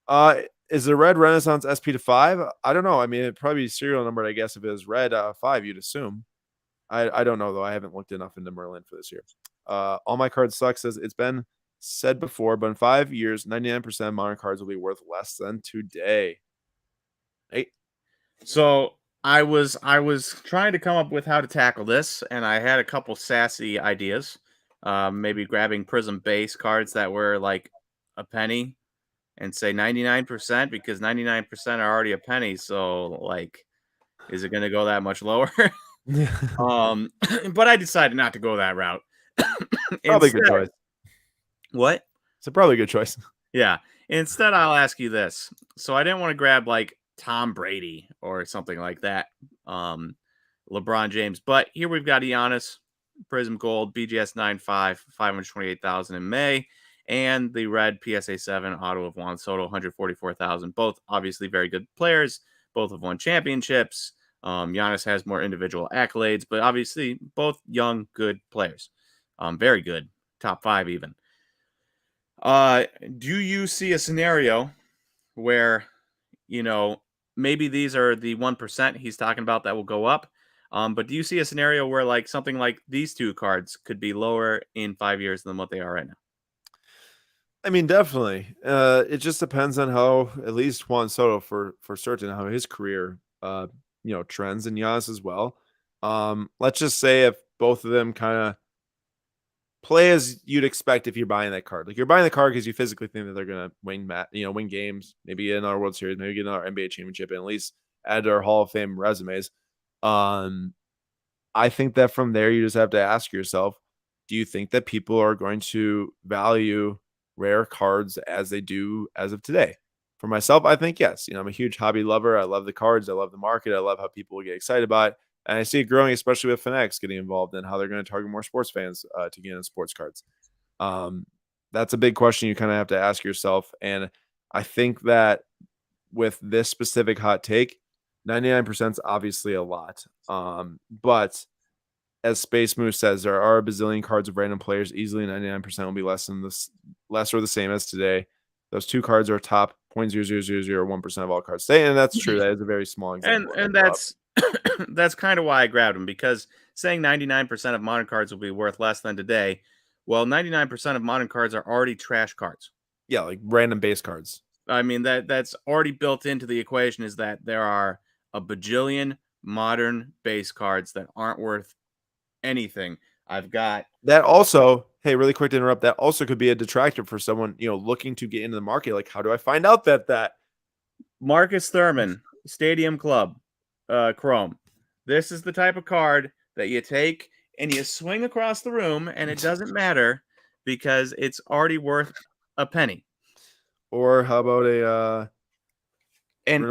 Mm-hmm. Is the red Renaissance SP to 5? I don't know. I mean, it'd probably be serial numbered, I guess, if it was red 5, you'd assume. I don't know though. I haven't looked enough into Merlin for this year. All my cards suck says it's been said before, but in 5 years, 99% of modern cards will be worth less than today. Hey, So I was trying to come up with how to tackle this, and I had a couple sassy ideas. Maybe grabbing Prism base cards that were like a penny and say 99% because 99% are already a penny. So like, is it going to go that much lower? um, but I decided not to go that route. probably a good Instead, choice. what? It's probably a good choice. Yeah. Instead, I'll ask you this. So I didn't want to grab like Tom Brady or something like that, LeBron James. But here we've got Giannis, Prism Gold, BGS 95, 528,000 in May, and the red PSA 7 auto of Juan Soto, 144,000. Both obviously very good players. Both have won championships. Giannis has more individual accolades, but obviously both young, good players. Very good, top 5 even. Do you see a scenario where, you know, maybe these are the 1% he's talking about that will go up? But do you see a scenario where like something like these two cards could be lower in 5 years than what they are right now? I mean, definitely. It just depends on how at least Juan Soto for certain how his career trends and Giannis as well. Let's just say if both of them kind of play as you'd expect if you're buying that card. Like you're buying the card because you physically think that they're gonna win games, maybe get another World Series, maybe get another NBA championship, and at least add to their Hall of Fame resumes. Um, I think that from there you just have to ask yourself, do you think that people are going to value rare cards as they do as of today? For myself, I think yes. I'm a huge hobby lover. I love the cards. I love the market. I love how people get excited about it. And I see it growing, especially with Fanatics getting involved and how they're going to target more sports fans to get in sports cards. Um, that's a big question you kind of have to ask yourself. And I think that with this specific hot take, 99% is obviously a lot. But as Space Moose says, there are a bazillion cards of random players. Easily 99% will be less or the same as today. Those two cards are top 0.00001% of all cards today. And that's true. That is a very small example. And that's that's kind of why I grabbed them, because saying 99% of modern cards will be worth less than today, well, 99% of modern cards are already trash cards. Yeah, like random base cards. I mean, that's already built into the equation, is that there are a bajillion modern base cards that aren't worth anything. I've got That also, hey, really quick to interrupt, that also could be a detractor for someone, looking to get into the market. Like, how do I find out that Marcus Thurman, Stadium Club, Chrome. This is the type of card that you take and you swing across the room, and it doesn't matter because it's already worth a penny. Or how about a And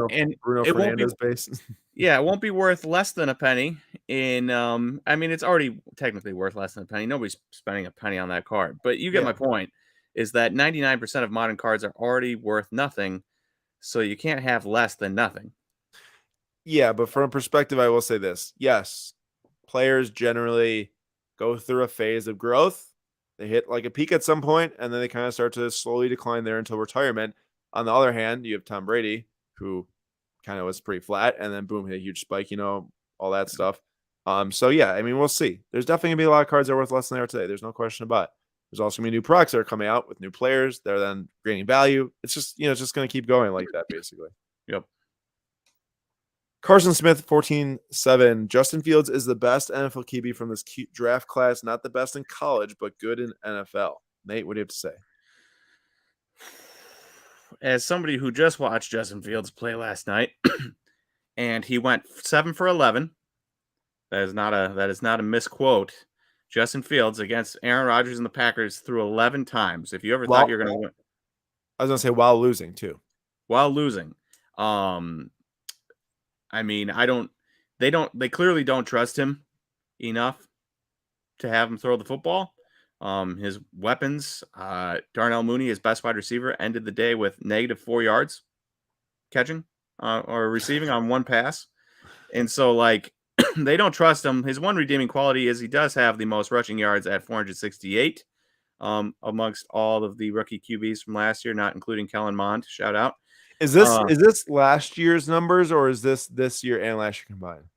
Bruno it won't be, Fernandez base? yeah, it won't be worth less than a penny. I mean, it's already technically worth less than a penny. Nobody's spending a penny on that card, but you get my point. Is that 99% of modern cards are already worth nothing, so you can't have less than nothing. Yeah, but from a perspective, I will say this. Yes, players generally go through a phase of growth. They hit like a peak at some point, and then they kind of start to slowly decline there until retirement. On the other hand, you have Tom Brady, who kind of was pretty flat, and then boom, hit a huge spike, all that stuff. So yeah, I mean, we'll see. There's definitely gonna be a lot of cards that are worth less than they are today. There's no question about it. There's also gonna be new products that are coming out with new players. They're then gaining value. It's just, it's just gonna keep going like that, basically. Yep. Carson Smith, 14-7. Justin Fields is the best NFL QB from this draft class. Not the best in college, but good in NFL. Nate, what do you have to say? As somebody who just watched Justin Fields play last night, and he went 7 for 11. That is not a misquote. Justin Fields against Aaron Rodgers and the Packers threw 11 times. If you ever thought you were going to win, I was going to say while losing too. While losing. I mean, they clearly don't trust him enough to have him throw the football. His weapons, Darnell Mooney, his best wide receiver, ended the day with -4 yards catching or receiving on one pass. And so, like, they don't trust him. His one redeeming quality is he does have the most rushing yards at 468 amongst all of the rookie QBs from last year, not including Kellen Mond. Shout out. Is this last year's numbers, or is this year and last year combined?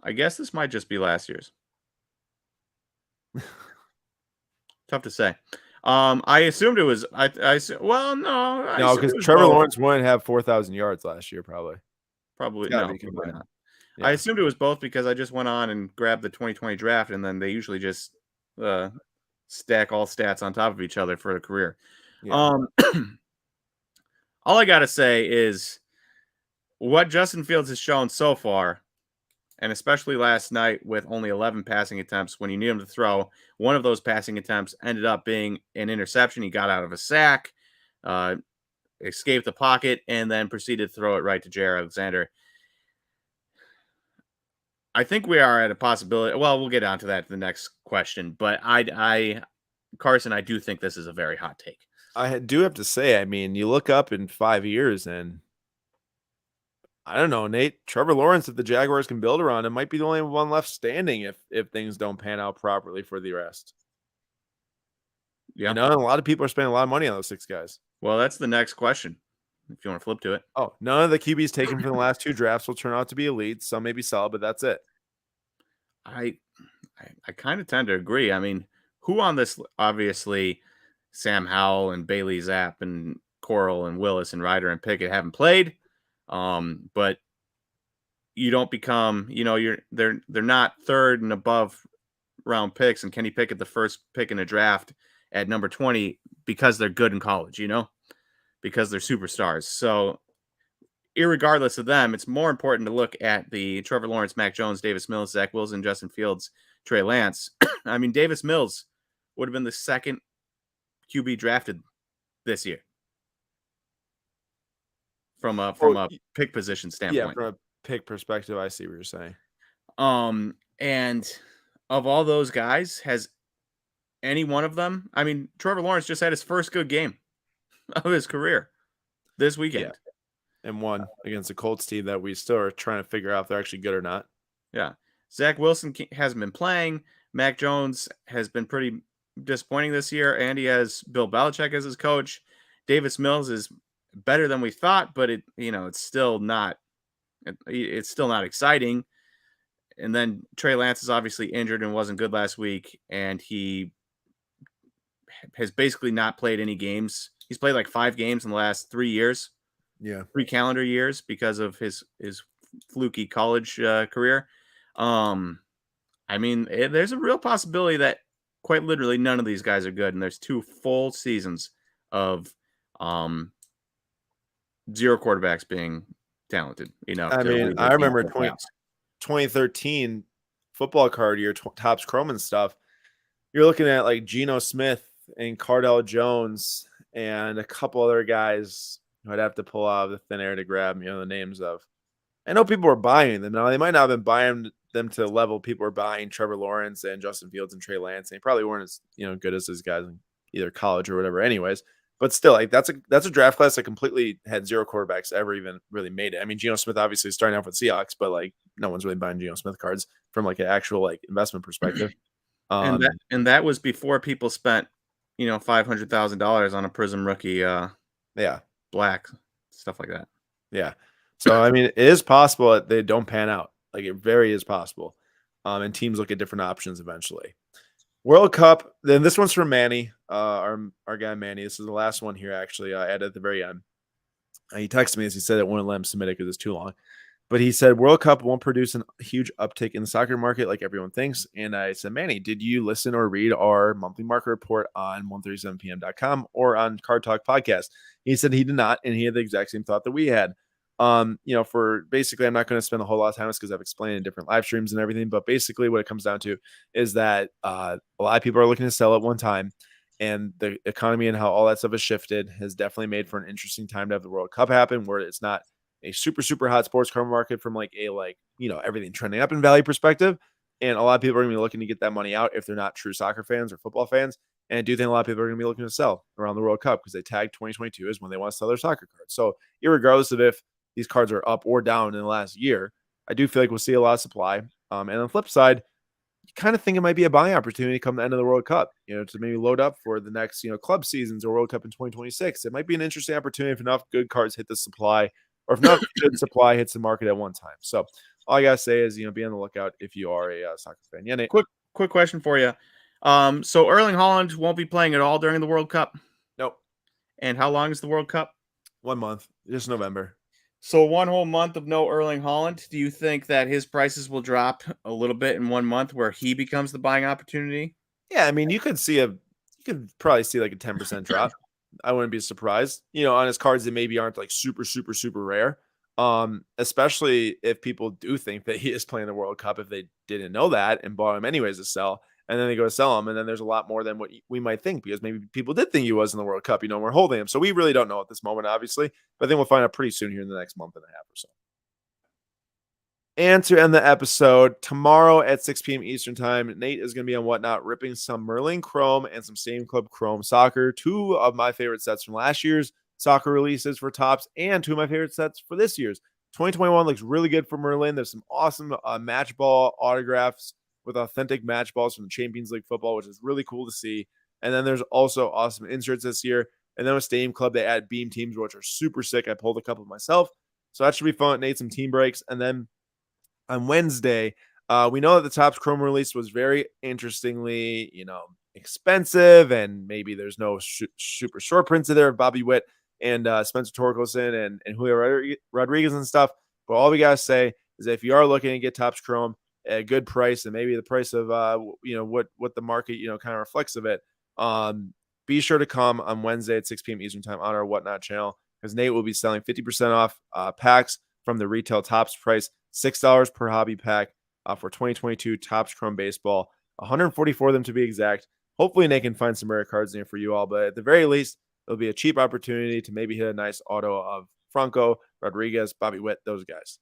I guess this might just be last year's. Tough to say. I assumed it was. Well, no, I No, assumed because it was Trevor both. Lawrence wouldn't have 4,000 yards last year, probably. Probably It's got to no, be probably combined. not. I Yeah. assumed it was both because I just went on and grabbed the 2020 draft, and then they usually just stack all stats on top of each other for a career. Yeah. Um, all I gotta say is what Justin Fields has shown so far, and especially last night with only 11 passing attempts, when you need him to throw, one of those passing attempts ended up being an interception. He got out of a sack, escaped the pocket, and then proceeded to throw it right to Jair Alexander. I think we are at a possibility. Well, we'll get onto that in the next question, but Carson, I do think this is a very hot take. I do have to say, I mean, you look up in 5 years and I don't know, Nate, Trevor Lawrence, if the Jaguars can build around him, might be the only one left standing if things don't pan out properly for the rest. Yeah. You know, and a lot of people are spending a lot of money on those 6 guys. Well, that's the next question. If you want to flip to it. Oh, none of the QBs taken from the last 2 drafts will turn out to be elite. Some may be solid, but that's it. I kind of tend to agree. I mean, who on this? Obviously, Sam Howell and Bailey Zapp and Coral and Willis and Ryder and Pickett haven't played, but you don't become, they're not third and above round picks, and Kenny Pickett the first pick in a draft at number 20 because they're good in college, because they're superstars. So, irregardless of them, it's more important to look at the Trevor Lawrence, Mac Jones, Davis Mills, Zach Wilson, Justin Fields, Trey Lance. I mean, Davis Mills would have been the second QB drafted this year from a pick position Yeah, standpoint. from a pick perspective, I see what you're saying. And of all those guys, has any one of them? I mean, Trevor Lawrence just had his first good game of his career this weekend. Yeah. And won against a Colts team that we still are trying to figure out if they're actually good or not. Yeah. Zach Wilson hasn't been playing. Mac Jones has been pretty disappointing this year, and he has Bill Belichick as his coach. Davis Mills is better than we thought, but it's still not exciting. And then Trey Lance is obviously injured and wasn't good last week, and he has basically not played any games. He's played like 5 games in the last 3 years. Yeah. 3 calendar years because of his fluky college career. I mean, there's a real possibility that quite literally none of these guys are good, and there's 2 full seasons of 0 quarterbacks being talented. I mean, I remember 2013 football card year, Topps Chrome and stuff. You're looking at like Geno Smith and Cardell Jones and a couple other guys who I'd have to pull out of the thin air to grab, the names of. I know people were buying them. Now, they might not have been buying them to the level people were buying Trevor Lawrence and Justin Fields and Trey Lance. They probably weren't as good as those guys in either college or whatever anyways. But still, like that's a draft class that completely had 0 quarterbacks ever even really made it. I mean, Geno Smith obviously starting off with Seahawks, but like no one's really buying Geno Smith cards from like an actual like investment perspective. And that was before people spent, $500,000 on a Prism rookie, black stuff like that. Yeah. So I mean, it is possible that they don't pan out. Like it very is possible. And teams look at different options eventually. World Cup. Then this one's from Manny, our guy Manny. This is the last one here. Actually, I added at the very end. He texted me as he said it wouldn't let him submit it because it's too long. But he said World Cup won't produce a huge uptick in the soccer market like everyone thinks. And I said, Manny, did you listen or read our monthly market report on 137pm.com or on Card Talk podcast? He said he did not, and he had the exact same thought that we had. For basically, I'm not going to spend a whole lot of time because I've explained in different live streams and everything. But basically, what it comes down to is that a lot of people are looking to sell at one time. And the economy and how all that stuff has shifted has definitely made for an interesting time to have the World Cup happen, where it's not a super, super hot sports car market from everything trending up in value perspective. And a lot of people are going to be looking to get that money out if they're not true soccer fans or football fans. And I do think a lot of people are going to be looking to sell around the World Cup because they tag 2022 as when they want to sell their soccer cards. So irregardless of if these cards are up or down in the last year, I do feel like we'll see a lot of supply. And on the flip side, you kind of think it might be a buying opportunity come the end of the World Cup, to maybe load up for the next, club seasons or World Cup in 2026. It might be an interesting opportunity if enough good cards hit the supply or if enough good supply hits the market at one time. So all I gotta say is, be on the lookout if you are a soccer fan. Yeah, Nate. Quick question for you. So Erling Haaland won't be playing at all during the World Cup. Nope. And how long is the World Cup? 1 month, just November. So 1 whole month of no Erling Haaland. Do you think that his prices will drop a little bit in 1 month where he becomes the buying opportunity? Yeah, I mean, you could probably see like a 10% drop. I wouldn't be surprised. On his cards that maybe aren't like super, super, super rare. Especially if people do think that he is playing the World Cup, if they didn't know that and bought him anyways to sell, and then they go to sell him, and then there's a lot more than what we might think, because maybe people did think he was in the World Cup, we're holding him. So we really don't know at this moment, obviously, but I think we'll find out pretty soon here in the next month and a half or so. And to end the episode, tomorrow at 6 p.m. Eastern Time, Nate is going to be on Whatnot ripping some Merlin Chrome and some Stadium Club Chrome Soccer, two of my favorite sets from last year's soccer releases for Topps, and two of my favorite sets for this year's. 2021 looks really good for Merlin. There's some awesome match ball autographs with authentic match balls from the Champions League football, which is really cool to see. And then there's also awesome inserts this year. And then with Stadium Club, they add beam teams, which are super sick. I pulled a couple myself. So that should be fun. Nate, some team breaks. And then on Wednesday, we know that the Topps Chrome release was very interestingly, expensive, and maybe there's no super short prints in there of Bobby Witt and Spencer Torkelson and Julio Rodriguez and stuff. But all we gotta say is that if you are looking to get Topps Chrome at a good price, and maybe the price of what the market kind of reflects of it, be sure to come on Wednesday at 6 p.m. Eastern Time on our Whatnot channel, because Nate will be selling 50% off packs from the retail Topps price, $6 per hobby pack for 2022 Topps Chrome Baseball, 144 of them to be exact. Hopefully Nate can find some rare cards in here for you all, but at the very least, it'll be a cheap opportunity to maybe hit a nice auto of Franco, Rodriguez, Bobby Witt, those guys.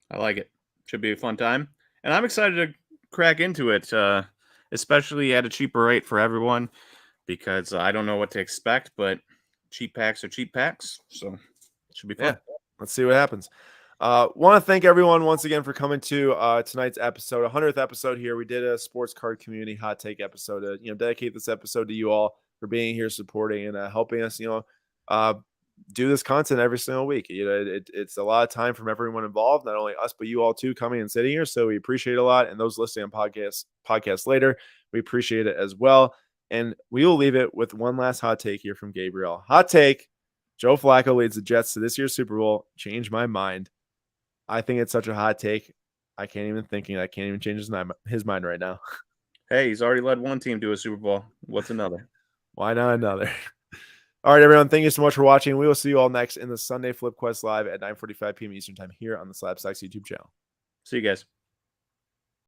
I like it. Should be a fun time. And I'm excited to crack into it, especially at a cheaper rate for everyone, because I don't know what to expect, but cheap packs are cheap packs. So it should be fun. Yeah, let's see what happens. Want to thank everyone once again for coming to tonight's episode, 100th episode here. We did a sports card community hot take episode to dedicate this episode to you all for being here, supporting, and helping us do this content every single week. It's a lot of time from everyone involved, not only us but you all too, coming and sitting here. So we appreciate it a lot, and those listening on podcasts later, we appreciate it as well. And we will leave it with one last hot take here from Gabriel. Hot take: Joe Flacco leads the Jets to this year's Super Bowl. Change my mind. I think it's such a hot take. I can't even change his mind right now. Hey, he's already led one team to a Super Bowl. What's another? Why not another? All right, everyone. Thank you so much for watching. We will see you all next in the Sunday Flip Quest Live at 9:45 p.m. Eastern Time here on the SlabStox YouTube channel. See you guys.